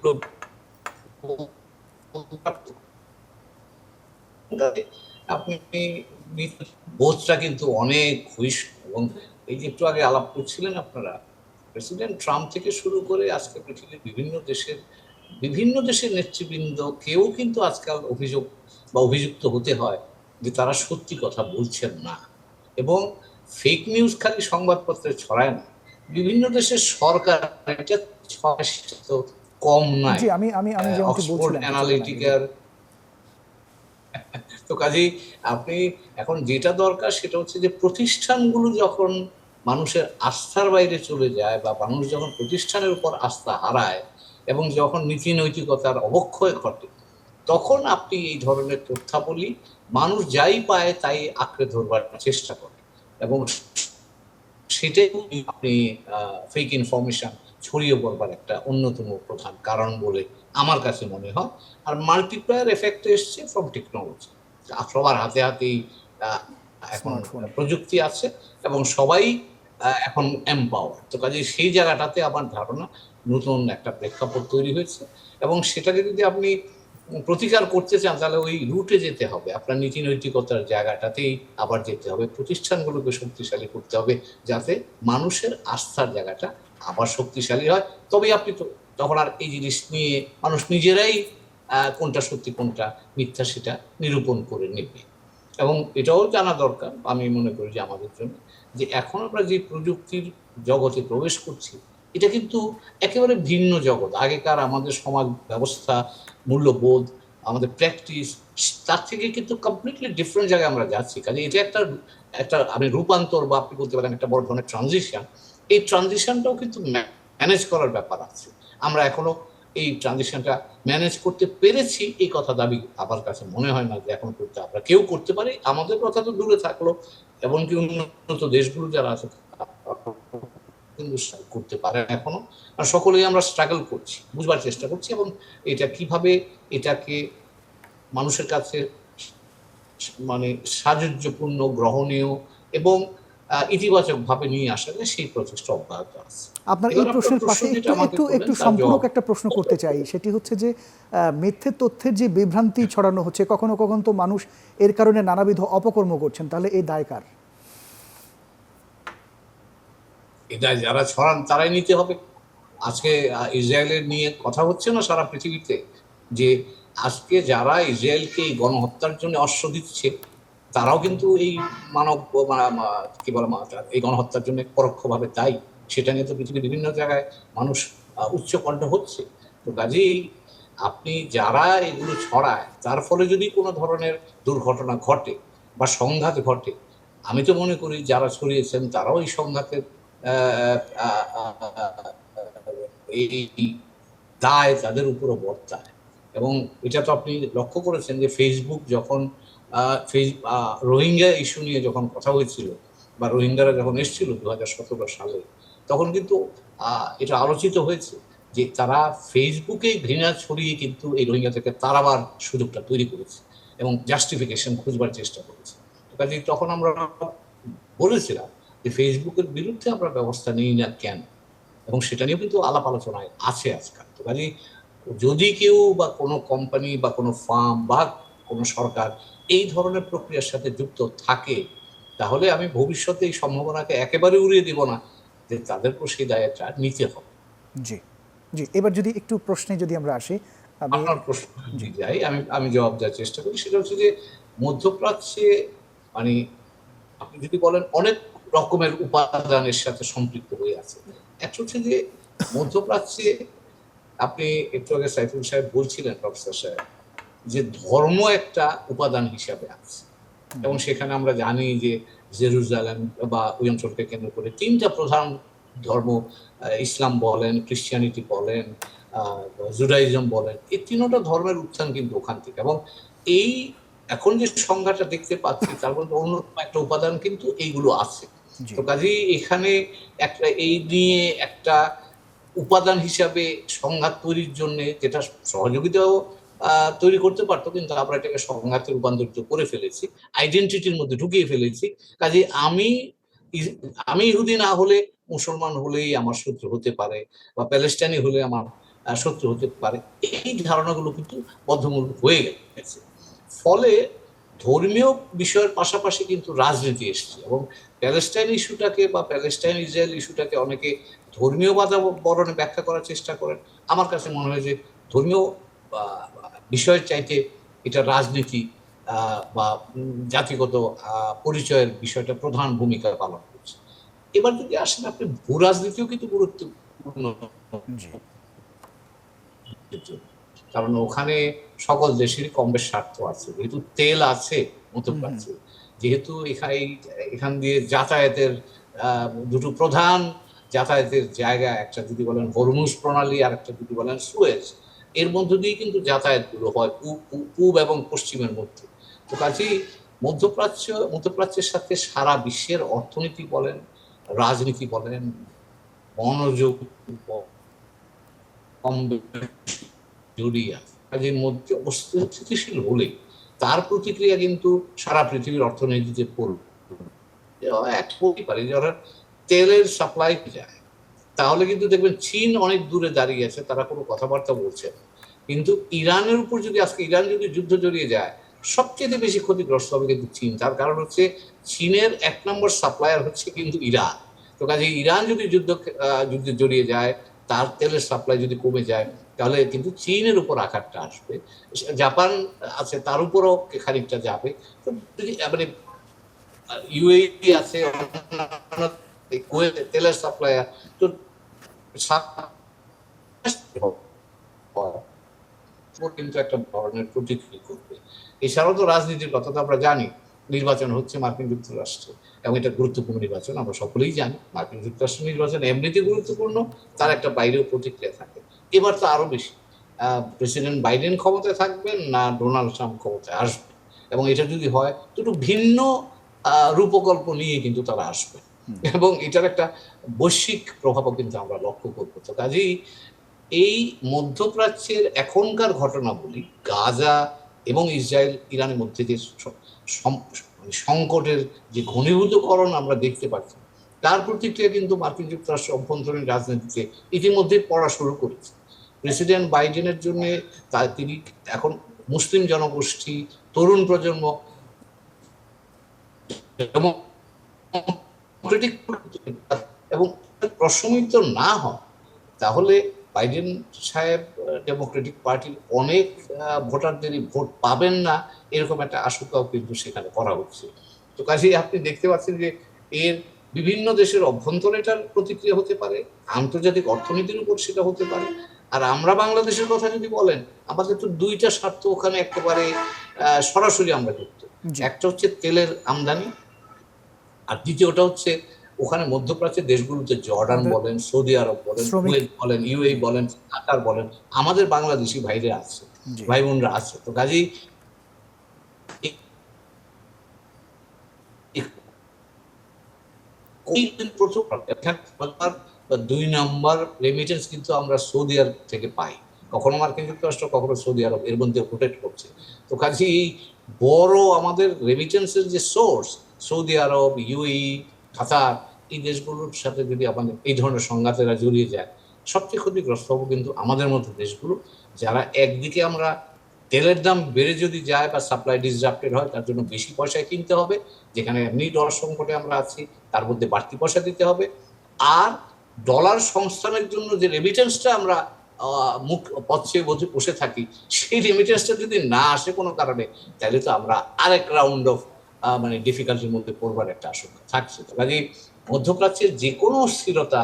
আপনি বোধটা কিন্তু অনেক ক্ষয়িষ্ণু। এবং এই যে একটু আগে আলাপ করছিলেন আপনারা, প্রেসিডেন্ট ট্রাম্প থেকে শুরু করে আজকে পৃথিবীর বিভিন্ন দেশের নেতৃবৃন্দ কেউ কিন্তু আজকাল অভিযোগ বা অভিযুক্ত হতে হয় যে তারা সত্যি কথা বলছেন না। এবং ফেক নিউজ খালি সংবাদপত্রে ছড়ায় না, বিভিন্ন দেশের সরকার এটা ছড়ায়, সেটা তো কম নয়। জি, আমি আমি আমি যেমনটি অক্সফোর্ড বলছিলাম কিছুক্ষণ আগে। অ্যানালিটিকার, তো কাজেই আপনি এখন যেটা দরকার সেটা হচ্ছে যে প্রতিষ্ঠানগুলো যখন মানুষের আস্থার বাইরে চলে যায় বা মানুষ যখন প্রতিষ্ঠানের উপর আস্থা হারায় এবং যখন নীতি নৈতিকতার অবক্ষয় ঘটে, তখন আপনি এই ধরনের তথ্যাবলী মানুষ যাই পায় তাই আঁকড়ে ধরবার চেষ্টা করে। এবং সেটাই আপনি ফেক ইনফরমেশন ছড়িয়ে পড়বার একটা অন্যতম প্রধান কারণ বলে আমার কাছে মনে হয়। আর মাল্টিপ্লায়ার এফেক্ট এসছে ফ্রম টেকনোলজি। সবার হাতে হাতেই এখন স্মার্টফোন। প্রযুক্তি আছে এবং সবাই এখন এমপাওয়ার। তো কাজে সেই জায়গাটাতে আমার ধারণা নতুন একটা প্রেক্ষাপট তৈরি হয়েছে। এবং সেটাকে যদি আপনি প্রতিকার করতে চান তাহলে ওই রুটে যেতে হবে, আপনার নীতি নৈতিকতার জায়গাটাতেই আবার যেতে হবে, প্রতিষ্ঠানগুলোকে শক্তিশালী করতে হবে যাতে মানুষের আস্থার জায়গাটা আবার শক্তিশালী হয়। তবে আপনি তো তখন আর এই জিনিস নিয়ে মানুষ নিজেরাই কোনটা সত্যি কোনটা মিথ্যা সেটা নিরূপণ করে নেবে। এবং এটাও জানা দরকার আমি মনে করি যে আমাদের জন্য, যে এখন আমরা যে প্রযুক্তির জগতে প্রবেশ করছি এটা কিন্তু একেবারে ভিন্ন জগৎ। আগেকার আমাদের সমাজ ব্যবস্থা, মূল্যবোধ, আমাদের প্র্যাকটিস, তার থেকে কিন্তু কমপ্লিটলি ডিফারেন্ট জায়গায় আমরা যাচ্ছি। কাজে এটা একটা একটা আপনি রূপান্তর বা আপনি বলতে পারেন একটা বড় ধরনের ট্রানজিশন। এই ট্রানজিশনটাও কিন্তু ম্যানেজ করার ব্যাপার আছে। আমরা এখনো এই ট্রানজিশনটা ম্যানেজ করতে পেরেছি এই কথা দাবি আমার কাছে মনে হয় না যে এখন করতে আমরা কেউ করতে পারি। আমাদের কথা তো দূরে থাকলো, এমনকি উন্নত দেশগুলো যারা আছে কিন্তু করতে পারে এখনো। আর সকলেই আমরা স্ট্রাগল করছি, বুঝবার চেষ্টা করছি এবং এটা কিভাবে এটাকে মানুষের কাছে মানে সাহায্যপূর্ণ, গ্রহণীয় এবং ইতিবাচক ভাবে নিয়ে আসা যায় সেই প্রচেষ্টা অব্যাহত আছে। আপনার এই এবার আপনার প্রশ্নের প্রশ্ন পাশে যেটা একটু আমাকে একটু করলেন একটু তার সম্পূরক জবাব একটা প্রশ্ন করতে চাই, সেটি হচ্ছে যে মিথ্যে তথ্যের যে বিভ্রান্তি ছড়ানো হচ্ছে, কখনো কখনো তো মানুষ এর কারণে নানাবিধ অপকর্ম করছেন, তাহলে এই দায় কার? এটা যারা ছড়ান তারাই নিতে হবে। আজকে ইসরায়েলের নিয়ে কথা হচ্ছে না সারা পৃথিবীতে, যে আজকে যারা ইসরায়েলকে এই গণহত্যার জন্য অশ্ব দিচ্ছে তারাও কিন্তু এই মানব কি বলে এই গণহত্যার জন্য পরোক্ষভাবে দায়ী। সেটা নিয়ে তো পৃথিবীর বিভিন্ন জায়গায় মানুষ উচ্চকণ্ঠ হচ্ছে। তো কাজেই আপনি যারা এগুলো ছড়ায় তার ফলে যদি কোনো ধরনের দুর্ঘটনা ঘটে বা সংঘাত ঘটে, আমি তো মনে করি যারা ছড়িয়েছেন তারাও এই সংঘাতের আহ, আহ, আহ, এই দায় তাদের উপরও বর্তায়। এবং এটা তো আপনি লক্ষ্য করেছেন যে ফেসবুক যখন রোহিঙ্গা ইস্যু নিয়ে যখন কথা হয়েছিল বা রোহিঙ্গারা যখন এসেছিল 2017 সালে, তখন কিন্তু এটা আলোচিত হয়েছে যে তারা ফেসবুকে ঘৃণা ছড়িয়ে কিন্তু এই রোহিঙ্গা থেকে তাড়াবার সুযোগটা তৈরি করেছে এবং জাস্টিফিকেশন খুঁজবার চেষ্টা করেছে। কাজে তখন আমরা বলেছিলাম যে ফেসবুকের বিরুদ্ধে আমরা ব্যবস্থা নিই না কেন, এবং সেটা নিয়েও কিন্তু আলাপ আলোচনায় আছে আজকাল। তো কাজে যদি কেউ বা কোনো কোম্পানি বা কোনো ফার্ম বা কোনো সরকার এই ধরনের প্রক্রিয়ার সাথে যুক্ত থাকে, তাহলে আমি ভবিষ্যতে এই সম্ভাবনাকে একেবারে উড়িয়ে দিব না যে তাদেরকেও সেই দায়টা নিতে হবে। জি, জি, এবার যদি একটু প্রশ্নে যদি আমরা আসি, আমি আপনার প্রশ্ন যদি যাই, আমি জবাব দেওয়ার চেষ্টা করি। সেটা হচ্ছে যে মধ্যপ্রাচ্যে মানে আপনি যদি বলেন অনেক রকমের উপাদানের সাথে সম্পৃক্ত হয়ে আছে। একটা হচ্ছে যে মধ্যপ্রাচ্যে আপনি একটু আগে সাইফুল সাহেব বলছিলেন, প্রফেসর সাহেব, যে ধর্ম একটা উপাদান হিসাবে আছে। এবং সেখানে আমরা জানি যে জেরুজালেম বা ওই অঞ্চলকে কেন্দ্র করে তিনটা প্রধান ধর্ম, ইসলাম বলেন, খ্রিস্টিয়ানিটি বলেন, জুডাইজম বলেন, এই তিনটা ধর্মের উত্থান কিন্তু ওখান থেকে। এবং এই এখন যে সংজ্ঞাটা দেখতে পাচ্ছি তার মধ্যে অন্যতম একটা উপাদান কিন্তু এইগুলো আছে। জি। তো কাজেই এখানে একটা এই নিয়ে একটা উপাদান হিসাবে সংঘাত তৈরির জন্য যেটা সহযোগিতাও তৈরি করতে পারতো, কিন্তু আমরা এটাকে সংঘাতে রূপান্তরিত করে ফেলেছি, আইডেন্টিটির মধ্যে ঢুকিয়ে ফেলেছি। কাজে আমি ইহুদি না হলে মুসলমান হলেই আমার শত্রু হতে পারে, বা প্যালেস্টাইনি হলে আমার শত্রু হতে পারে। এই ধারণাগুলো কিন্তু বদ্ধমূল হয়ে গেছে। ফলে ধর্মীয় বিষয়ের পাশাপাশি কিন্তু রাজনীতি এসছে, এবং প্যালেস্টাইন ইস্যুটাকে বা প্যালেস্টাইন ইসরায়েল ইস্যুটাকে অনেকে ধর্মীয় বাতাবরণে ব্যাখ্যা করার চেষ্টা করেন। আমার কাছে মনে হয় যে ধর্মীয় বিষয়ের চাইতে এটা রাজনীতি বা জাতিগত পরিচয়ের বিষয়টা প্রধান ভূমিকা পালন করছে। এবার যদি আসেন আপনি ভূ রাজনীতিও কিন্তু গুরুত্বপূর্ণ, জি। কারণ ওখানে সকল দেশেরই কম বেশ স্বার্থ আছে, যেহেতু তেল আছে মধ্যপ্রাচ্যে, যেহেতু এখান দিয়ে যাতায়াতের দুটো প্রধান যাতায়াতের জায়গা, একটা যদি বলেন হরমুজ প্রণালী আর একটা যদি বলেন সুয়েজ, এর মধ্য দিয়ে কিন্তু যাতায়াতগুলো হয় পূব এবং পশ্চিমের মধ্যে। তো কাজেই মধ্যপ্রাচ্যের সাথে সারা বিশ্বের অর্থনীতি বলেন, রাজনীতি বলেন, মনোযোগ কম জড়িয়ে আছে। কাজের মধ্যে স্থিতিশীল হলে তার প্রতিক্রিয়া কিন্তু সারা পৃথিবীর অর্থনীতিতে পড়বে। এক হতে পারে যারা তেলের সাপ্লাই যায়, তাহলে কিন্তু দেখবেন চীন অনেক দূরে দাঁড়িয়ে আছে, তারা কোনো কথাবার্তা বলছে না। কিন্তু ইরানের উপর যদি আজকে ইরান যদি যুদ্ধ জড়িয়ে যায়, সবচেয়ে বেশি ক্ষতিগ্রস্ত হবে কিন্তু চীন। তার কারণ হচ্ছে চীনের 1 নম্বর সাপ্লায়ার হচ্ছে কিন্তু ইরান। তো কাজে ইরান যদি যুদ্ধে জড়িয়ে যায়, তার তেলের সাপ্লাই যদি কমে যায়, তাহলে কিন্তু চীনের উপর আঘাতটা আসবে। জাপান আছে, তার উপরও খানিকটা যাবে। তো মানে ইউএই আছে, কুয়েত তেলের সাপ্লায়ার, তো কিন্তু একটা ধরনের প্রতিক্রিয়া করবে। এছাড়াও তো রাজনীতির কথা তো আমরা জানি, নির্বাচন হচ্ছে মার্কিন যুক্তরাষ্ট্রে, এবং এটা গুরুত্বপূর্ণ নির্বাচন, আমরা সকলেই জানি। মার্কিন যুক্তরাষ্ট্র নির্বাচন এমনিতে গুরুত্বপূর্ণ, তার একটা বাইরেও প্রতিক্রিয়া থাকে। এবার তো আরো বেশি, প্রেসিডেন্ট বাইডেন ক্ষমতায় থাকবেন না ডোনাল্ড ট্রাম্প ক্ষমতায় আসবে, এবং এটা যদি হয় দুটো ভিন্ন রূপকল্প নিয়ে কিন্তু তারা আসবে, এবং এটার একটা বৈশ্বিক প্রভাবও কিন্তু আমরা লক্ষ্য করবো। তো কাজেই এই মধ্যপ্রাচ্যের এখনকার ঘটনাবলী, গাজা এবং ইসরায়েল ইরানের মধ্যে যে সংকটের যে ঘনীভূতকরণ আমরা দেখতে পাচ্ছি, তার প্রতিক্রিয়া কিন্তু মার্কিন যুক্তরাষ্ট্র অভ্যন্তরীণ রাজনীতিতে ইতিমধ্যে পড়া শুরু করেছে। প্রেসিডেন্ট বাইডেনের জন্য তিনি এখন মুসলিম জনগোষ্ঠী, তরুণ প্রজন্ম এবং প্রশমিত না হয়, তাহলে বাইডেন সাহেব ডেমোক্রেটিক পার্টির অনেক ভোটারদেরই ভোট পাবেন না, এরকম একটা আশঙ্কাও কিন্তু সেখানে করা হচ্ছে। তো কাজেই আপনি দেখতে পাচ্ছেন যে এর বিভিন্ন দেশের অভ্যন্তরে এটার প্রতিক্রিয়া হতে পারে, আন্তর্জাতিক অর্থনীতির উপর সেটা হতে পারে। আর আমরা বাংলাদেশের কথা যদি বলেন, আমাদের তো দুইটা স্বার্থ ওখানে একেবারে সরাসরি আমরা যুক্ত। একটা হচ্ছে তেলের আমদানি, আর দ্বিতীয়টা হচ্ছে ওখানে মধ্যপ্রাচ্যের দেশগুলোতে জর্ডান বলেন, সৌদি আরব বলেন, কুয়েত বলেন, ইউএই বলেন, কাতার বলেন, আমাদের বাংলাদেশি ভাইরা আছে, ভাই বোনরা আছে। তো কাজেই দুই নম্বর রেমিটেন্স কিন্তু আমরা সৌদি আরব থেকে পাই, কখনো মার্কিন যুক্তরাষ্ট্র, কখনো সৌদি আরব এর মধ্যে রোটেট করছে। তো কাজেই বড় আমাদের রেমিটেন্সের যে সোর্স, সৌদি আরব, ইউএই, কাতার, এই দেশগুলোর সাথে যদি আমাদের এই ধরনের সংঘাতেরা জড়িয়ে যায়, সবচেয়ে ক্ষতিগ্রস্ত হবো কিন্তু আমাদের মতো দেশগুলো, যারা একদিকে আমরা তেলের দাম বেড়ে যদি যায় বা সাপ্লাই ডিসরাপ্টেড হয়, তার জন্য বেশি পয়সায় কিনতে হবে, যেখানে এমনি ডলার সংকটে আমরা আছি, তার মধ্যে বাড়তি পয়সা দিতে হবে। আর ডলার সংস্থানের জন্য যে রেমিটেন্সটা আমরা মুখ পথে বসে থাকি, সেই রেমিটেন্সটা যদি না আসে কোনো কারণে, তাহলে তো আমরা আরেক রাউন্ড অফ মানে ডিফিকাল্টির মধ্যে পড়বার একটা আশঙ্কা থাকছে। কাজে মধ্যপ্রাচ্যের যে কোনো অস্থিরতা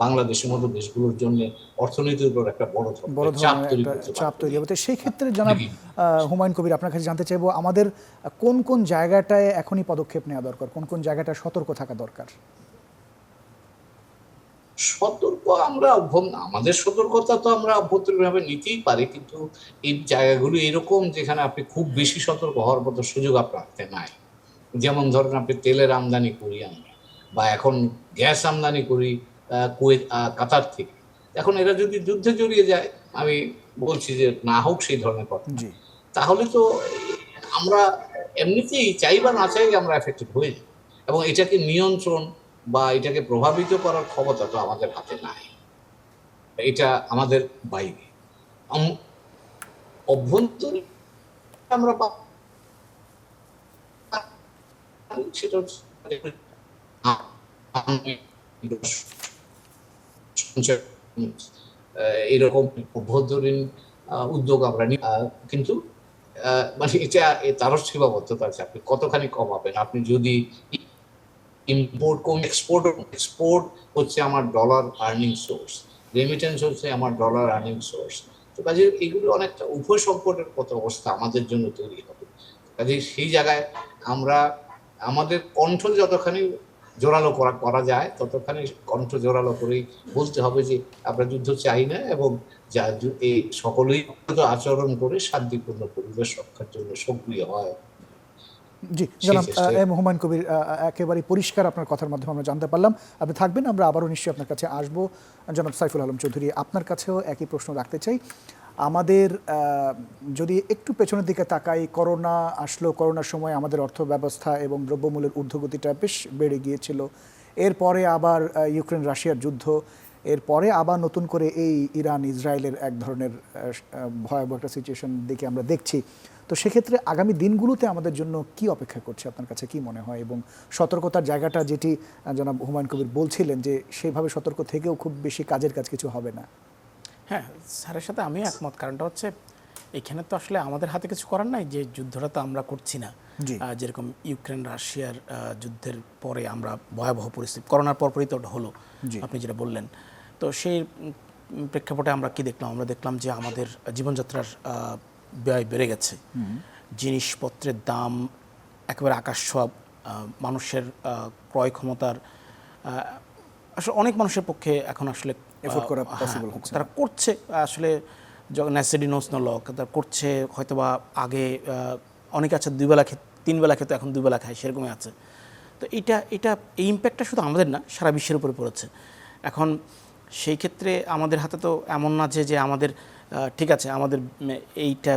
বাংলাদেশের মতো দেশগুলোর জন্য অর্থনীতির উপর একটা বড় ধরনের চাপ তৈরি হবে। সেই ক্ষেত্রে জনাব হুমায়ুন কবির, আপনার কাছে জানতে চাইবো, আমাদের কোন কোন জায়গাটায় এখনই পদক্ষেপ নেওয়া দরকার, কোন কোন জায়গাটায় সতর্ক থাকা দরকার? সতর্ক আমরা আমাদের সতর্কতা তো আমরা অভ্যন্তরীণভাবে নিতেই পারি, কিন্তু এই জায়গাগুলো এরকম যেখানে আপনি খুব বেশি সতর্ক হওয়ার মতো সুযোগ আপনার হাতে নাই। যেমন ধরেন আপনি তেলের আমদানি করি আমরা, বা এখন গ্যাস আমদানি করি কুয়েত কাতার থেকে। এখন এরা যদি যুদ্ধে জড়িয়ে যায়, আমি বলছি যে না হোক সেই ধরনের কথা, জি তাহলে তো আমরা এমনিতেই চাই বা না চাই আমরা এফেক্টেড হয়ে যাই, এবং এটাকে নিয়ন্ত্রণ বা এটাকে প্রভাবিত করার ক্ষমতা তো আমাদের হাতে নাই, এটা আমাদের বাইরে। অভ্যন্তরীণ আমরা সেটা হচ্ছে এরকম অভ্যন্তরীণ উদ্যোগ আমরা নিই, কিন্তু মানে এটা তারও সীমাবদ্ধতা আছে, আপনি কতখানি কমাবেন। আপনি যদি ইম্পোর্ট কম, এক্সপোর্ট হচ্ছে আমার ডলার আর্নিং সোর্স, রেমিটেন্স হচ্ছে আমার ডলার আর্নিং সোর্স। তো কাজে এগুলো অনেকটা উভয় সংকটের কত অবস্থা আমাদের জন্য তৈরি হবে। কাজে সেই জায়গায় আমরা আমাদের কণ্ঠ যতখানি জোরালো করা যায় ততখানি কণ্ঠ জোরালো করেই বলতে হবে যে আমরা যুদ্ধ চাই না, এবং এই সকলেই আচরণ করে শান্তিপূর্ণ পরিবেশ রক্ষার জন্য সক্রিয় হয়। জি সেই জনাব চেষ্টায় এম হুমায়ুন কবির, একেবারে পরিষ্কার আপনার কথার মাধ্যমে আমরা জানতে পারলাম। আপনি থাকবেন, আমরা আবারও নিশ্চয়ই আপনার কাছে আসবো। জনাব সাইফুল আলম চৌধুরী, আপনার কাছেও একই প্রশ্ন রাখতে চাই। আমাদের যদি একটু পেছনের দিকে তাকাই, করোনা আসলো, করোনার সময় আমাদের অর্থ ব্যবস্থা এবং দ্রব্যমূল্যের ঊর্ধ্বগতিটা বেশ বেড়ে গিয়েছিল। এরপরে আবার ইউক্রেন রাশিয়ার যুদ্ধ, এরপরে আবার নতুন করে এই ইরান ইসরায়েলের এক ধরনের ভয়াবহ একটা সিচুয়েশন দিকে আমরা দেখছি। তো সেক্ষেত্রে আগামী দিনগুলোতে আমাদের জন্য কি অপেক্ষা করছে আপনার কাছে কি মনে হয়? এবং সতর্কতার জায়গাটা যেটি জনাব হুমায়ুন কবির বলছিলেন যে সেইভাবে সতর্ক থেকেও খুব বেশি কাজের কাজ কিছু হবে না। হ্যাঁ, স্যারের সাথে আমিও একমত। কারণটা হচ্ছে এখানে তো আসলে আমাদের হাতে কিছু করার নাই, যে যুদ্ধটা তো আমরা করছি না। জি যেরকম ইউক্রেন রাশিয়ার যুদ্ধের পরে আমরা ভয়াবহ পরিস্থিতি, করোনার পরপরই তো ওটা হলো, জি আপনি যেটা বললেন। তো সেই প্রেক্ষাপটে আমরা কি দেখলাম? আমরা দেখলাম যে আমাদের জীবনযাত্রার ব্যয় বেড়ে গেছে, জিনিসপত্রের দাম একেবারে আকাশ ছোঁয়া, মানুষের ক্রয় ক্ষমতার আসলে অনেক মানুষের পক্ষে এখন আসলে এফোর্ড করা পসিবল হচ্ছে তারা করছে আসলে ন্যাসেডিনোস লক তারা করছে, হয়তোবা আগে অনেক আছে 2 বেলা খেতে 3 বেলা খেতে, এখন 2 বেলা খায়, সেরকমই আছে। তো এটা এই ইম্প্যাক্টটা শুধু আমাদের না, সারা বিশ্বের উপরে পড়েছে। এখন সেই ক্ষেত্রে আমাদের হাতে তো এমন না যে আমাদের ঠিক আছে আমাদের এইটা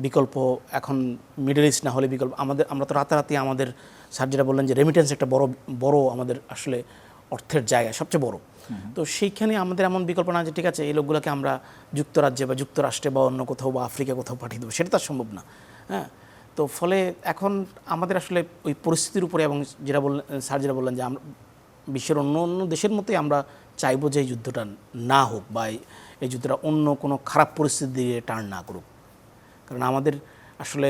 বিকল্প, এখন মিডল ইস্ট না হলে বিকল্প আমরা তো রাতারাতি আমাদের স্যার যেটা বললেন যে রেমিটেন্স একটা বড় আমাদের আসলে অর্থের জায়গা, সবচেয়ে বড়। তো সেইখানে আমাদের এমন বিকল্প না যে ঠিক আছে এই লোকগুলোকে আমরা যুক্তরাজ্যে বা যুক্তরাষ্ট্রে বা অন্য কোথাও বা আফ্রিকা কোথাও পাঠিয়ে দেবো, সেটা তো আর সম্ভব না। হ্যাঁ, তো ফলে এখন আমাদের আসলে ওই পরিস্থিতির উপরে, এবং যেটা বললেন স্যার যেটা বললেন যে আমরা বিশ্বের অন্য অন্য দেশের মতোই আমরা চাইবো যে এই যুদ্ধটা না হোক, বা এই যুদ্ধটা অন্য কোনো খারাপ পরিস্থিতি দিয়ে টার্ন না করুক। কারণ আমাদের আসলে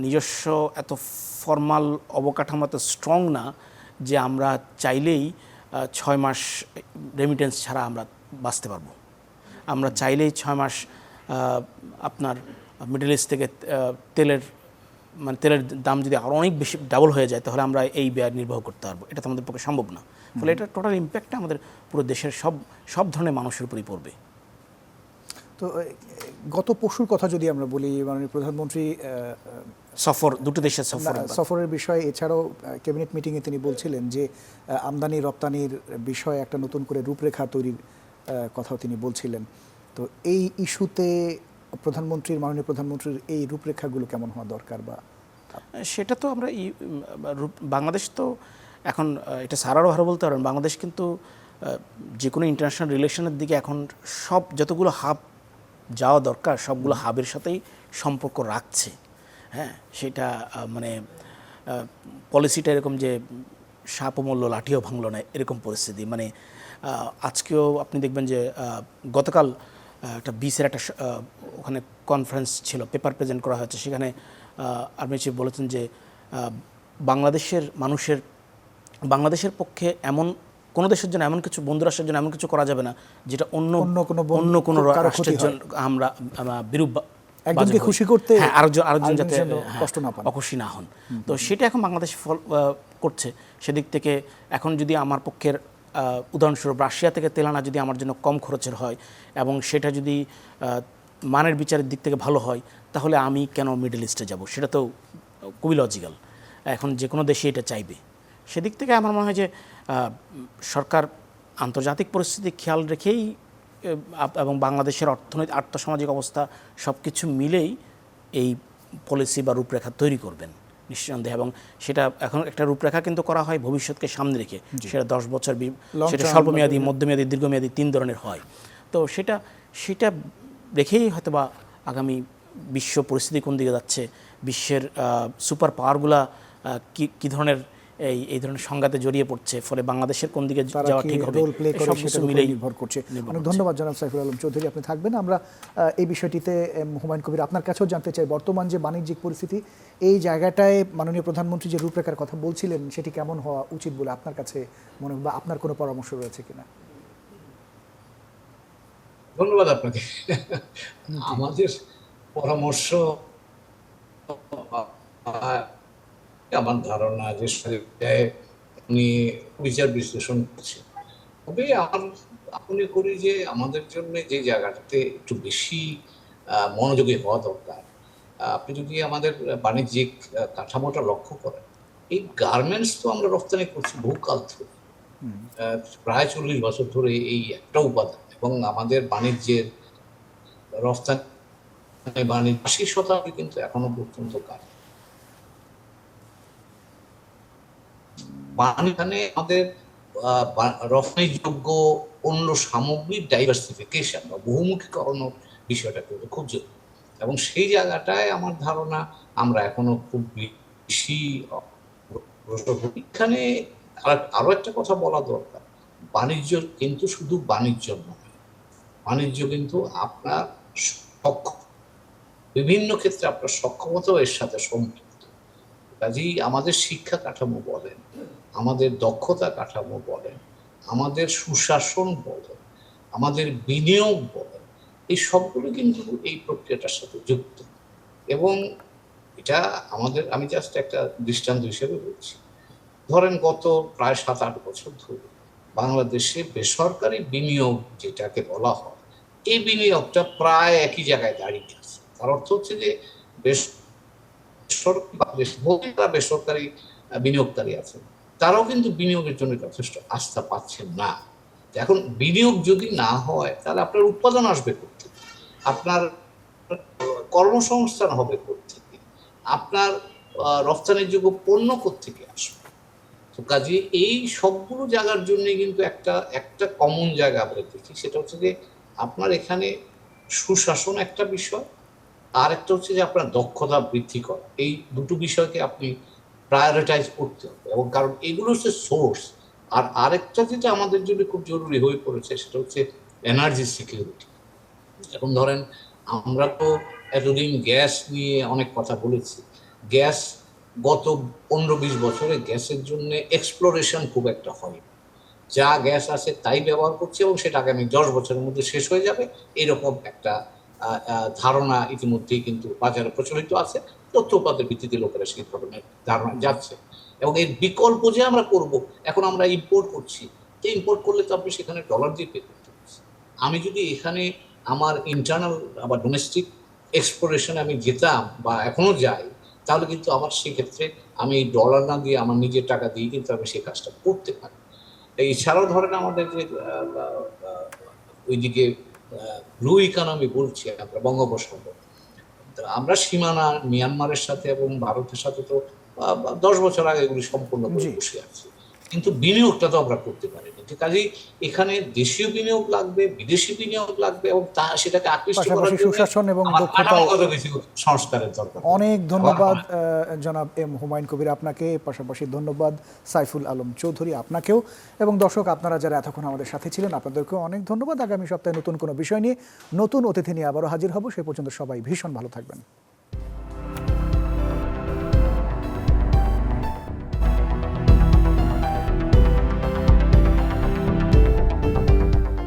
নিজস্ব এত ফর্মাল অবকাঠামো এত স্ট্রং না যে আমরা চাইলেই 6 মাস রেমিটেন্স ছাড়া আমরা বাঁচতে পারবো। আমরা চাইলেই 6 মাস আপনার মিডল ইস্ট থেকে তেলের দাম যদি আরও অনেক বেশি ডাবল হয়ে যায়, তাহলে আমরা এই ব্যয় নির্বাহ করতে পারবো। এটা তো আমাদের পক্ষে সম্ভব না। ফলে এটা টোটাল ইম্প্যাক্টটা আমাদের পুরো দেশের সব ধরনের মানুষের উপরই পড়বে। তো গত পরশুর কথা যদি আমরা বলি, মাননীয় প্রধানমন্ত্রী দুটো দেশের সফরের বিষয়ে, এছাড়াও ক্যাবিনেট মিটিংয়ে তিনি বলছিলেন যে আমদানি রপ্তানির বিষয়ে একটা নতুন করে রূপরেখা তৈরির কথাও তিনি বলছিলেন। তো এই ইস্যুতে মাননীয় প্রধানমন্ত্রীর এই রূপরেখাগুলো কেমন হওয়া দরকার? বা সেটা তো আমরা বাংলাদেশ তো এখন এটা সারারও ভালো বলতে পারেন, বাংলাদেশ কিন্তু যে কোনো ইন্টারন্যাশনাল রিলেশনের দিকে এখন যতগুলো হাব যাওয়া দরকার সবগুলো হাবের সাথেই সম্পর্ক রাখছে। হ্যাঁ, সেটা মানে পলিসিটা এরকম যে সাপও মূল্য লাঠিও ভাঙল না, এরকম পরিস্থিতি। মানে আজকেও আপনি দেখবেন যে গতকাল একটা বিসের একটা ওখানে কনফারেন্স ছিল, পেপার প্রেজেন্ট করা হয়েছে, সেখানে আর্মি চিফ বলেছেন যে বাংলাদেশের পক্ষে এমন কোনো দেশের জন্য এমন কিছু, বন্ধু রাষ্ট্রের জন্য এমন কিছু করা যাবে না যেটা অন্য কোনো রাষ্ট্রের জন্য আমরা বিরূপ, একজনকে খুশি করতে আরেকজন যাতে কষ্ট না পান, অখুশি না হন। তো সেটা এখন বাংলাদেশ করছে। সেদিক থেকে এখন যদি আমার পক্ষের উদাহরণস্বরূপ রাশিয়া থেকে তেল আনা যদি আমার জন্য কম খরচের হয় এবং সেটা যদি মানের বিচারের দিক থেকে ভালো হয়, তাহলে আমি কেন মিডল ইস্টে যাব? সেটা তো খুবই লজিক্যাল। এখন যে কোনো দেশে এটা চাইবে। সেদিক থেকে আমার মনে হয় যে সরকার আন্তর্জাতিক পরিস্থিতি খেয়াল রেখেই এবং বাংলাদেশের অর্থনৈতিক আর্থসামাজিক অবস্থা সব কিছু মিলেই এই পলিসি বা রূপরেখা তৈরি করবেন নিঃসন্দেহে। এবং সেটা এখন একটা রূপরেখা কিন্তু করা হয় ভবিষ্যৎকে সামনে রেখে। সেটা 10 বছর, সেটা স্বল্পমেয়াদী, মধ্যমেয়াদী, দীর্ঘমেয়াদী 3 ধরনের হয়। তো সেটা রেখেই হয়তো বা আগামী বিশ্ব পরিস্থিতি কোন দিকে যাচ্ছে, বিশ্বের সুপার পাওয়ারগুলা কী ধরনের এই ধরনের সংঘাতে জড়িয়ে পড়ছে, ফলে বাংলাদেশের কোন দিকে যাওয়া ঠিক হবে, সব কিছু মিলেই নির্ভর করছে। অনেক ধন্যবাদ জনাব সাইফুল আলম চৌধুরী, আপনি থাকবেন। আমরা এই বিষয়টিতে হুমায়ুন কবির আপনার কাছেও জানতে চাই, বর্তমান যে বাণিজ্যিক পরিস্থিতি, এই জায়গাটায় মাননীয় প্রধানমন্ত্রী যে রূপরেখার কথা বলছিলেন সেটি কেমন হওয়া উচিত বলে আপনার কাছে মনে হয়, বা আপনার কোনো পরামর্শ রয়েছে কিনা? ধন্যবাদ আপনাকে। আমাদের পরামর্শ, আমার ধারণা যে উনি বিচার বিশ্লেষণ করছেন, তবে আমার মনে করি যে আমাদের জন্য যে জায়গাটাতে একটু বেশি মনোযোগী হওয়া দরকার, আপনি যদি আমাদের বাণিজ্যিক কাঠামোটা লক্ষ্য করেন, এই গার্মেন্টস তো আমরা রপ্তানি করছি বহুকাল ধরে, প্রায় 40 বছর ধরে এই একটা উপাদান, এবং আমাদের বাণিজ্যের রপ্তানি বাণিজ্য 80% কিন্তু এখনো পর্যন্ত কাজ। এখানে আমাদের রপ্তানিযোগ্য অন্য সামগ্রিক ডাইভার্সিফিকেশন বা বহুমুখীকরণের বিষয়টা কিন্তু খুব জরুরি, এবং সেই জায়গাটায় আমার ধারণা আমরা এখনো খুব বেশি। এখানে আরো একটা কথা বলা দরকার, বাণিজ্য কিন্তু শুধু বাণিজ্য নয়, বাণিজ্য কিন্তু আপনার বিভিন্ন ক্ষেত্রে আপনার সক্ষমতাও এর সাথে সম্পৃক্ত। কাজেই আমাদের শিক্ষা কাঠামো বলেন, আমাদের দক্ষতা কাঠামো বলেন, আমাদের সুশাসন বলেন, আমাদের বিনিয়োগ বলেন, এই সবগুলো কিন্তু এই প্রক্রিয়াটার সাথে যুক্ত। এবং এটা আমাদের, আমি জাস্ট একটা দৃষ্টান্ত হিসেবে বলছি, ধরেন গত প্রায় 7-8 বছর ধরে বাংলাদেশে বেসরকারি বিনিয়োগ যেটাকে বলা হয়, এই বিনিয়োগটা প্রায় একই জায়গায় দাঁড়িয়ে আছে। তার অর্থ হচ্ছে যে বেসরকারি বিনিয়োগকারী আছেন, তারাও কিন্তু বিনিয়োগের জন্য যথেষ্ট আস্থা পাচ্ছেন না। এখন বিনিয়োগ যদি না হয়, তাহলে আপনার উৎপাদন আসবে কোত্থেকে, আপনার কর্মসংস্থান হবে কোত্থেকে, আপনার রপ্তানির যোগ্য পণ্য কোত্থেকে আসবে। তো কাজে এই সবগুলো জায়গার জন্য কিন্তু একটা কমন জায়গা আমরা দেখি, সেটা হচ্ছে যে আপনার এখানে সুশাসন একটা বিষয়, আর একটা হচ্ছে যে আপনার দক্ষতা বৃদ্ধি করা। এই দুটো বিষয়কে আপনি প্রায়োরিটাইজ করতে হবে, এবং কারণ এগুলো হচ্ছে সোর্স। আর আরেকটা যেটা আমাদের জন্য খুব জরুরি হয়ে পড়েছে, সেটা হচ্ছে এনার্জি সিকিউরিটি। এখন ধরেন আমরা তো এতদিন গ্যাস নিয়ে অনেক কথা বলেছি, গ্যাস গত 15-20 বছরে গ্যাসের জন্য এক্সপ্লোরেশন খুব একটা হয়, যা গ্যাস আছে তাই ব্যবহার করছে, এবং সেটা আগামী 10 বছরের মধ্যে শেষ হয়ে যাবে, এরকম একটা ধারণা ইতিমধ্যেই কিন্তু বাজারে প্রচলিত আছে। তথ্য উপাত্তের ভিত্তিতে লোকেরা সেই ধরনের ধারণা যাচ্ছে, এবং এর বিকল্প যে আমরা করব, এখন আমরা ইম্পোর্ট করছি, ইম্পোর্ট করলে তো আপনি সেখানে ডলার দিয়ে পে করতে পারছেন। আমি যদি এখানে আমার ইন্টারনাল বা ডোমেস্টিক এক্সপ্লোরেশনে আমি যেতাম বা এখনো যাই, তাহলে কিন্তু আমার সেক্ষেত্রে আমি ডলার না দিয়ে আমার নিজের টাকা দিয়ে কিন্তু আমি সেই কাজটা করতে পারি। এছাড়াও ধরেন আমাদের যে ওইদিকে ব্লু ইকোনমি বলছি আমরা, বঙ্গোপসাগর, আমরা সীমানা মিয়ানমারের সাথে এবং ভারতের সাথে তো 10 বছর আগে এগুলি সম্পূর্ণ বসে আছে, কিন্তু বিনিয়োগটা তো আমরা করতে পারিনি। কাজেই এখানে দেশীয় বিনিয়োগ লাগবে, বিদেশি বিনিয়োগ লাগবে, এবং সেটাকে আকৃষ্ট করার জন্য সুশাসন এবং দক্ষতা, সংস্কারের দরকার। অনেক ধন্যবাদ জনাব এম হুমায়ুন কবির আপনাকে, পাশাপাশি ধন্যবাদ সাইফুল আলম চৌধুরী আপনাকেও, এবং দর্শক আপনারা যারা এতক্ষণ আমাদের সাথে ছিলেন আপনাদেরকেও অনেক ধন্যবাদ। আগামী সপ্তাহে নতুন কোনো বিষয় নিয়ে, নতুন অতিথি নিয়ে আবারও হাজির হব। সে পর্যন্ত সবাই ভীষণ ভালো থাকবেন।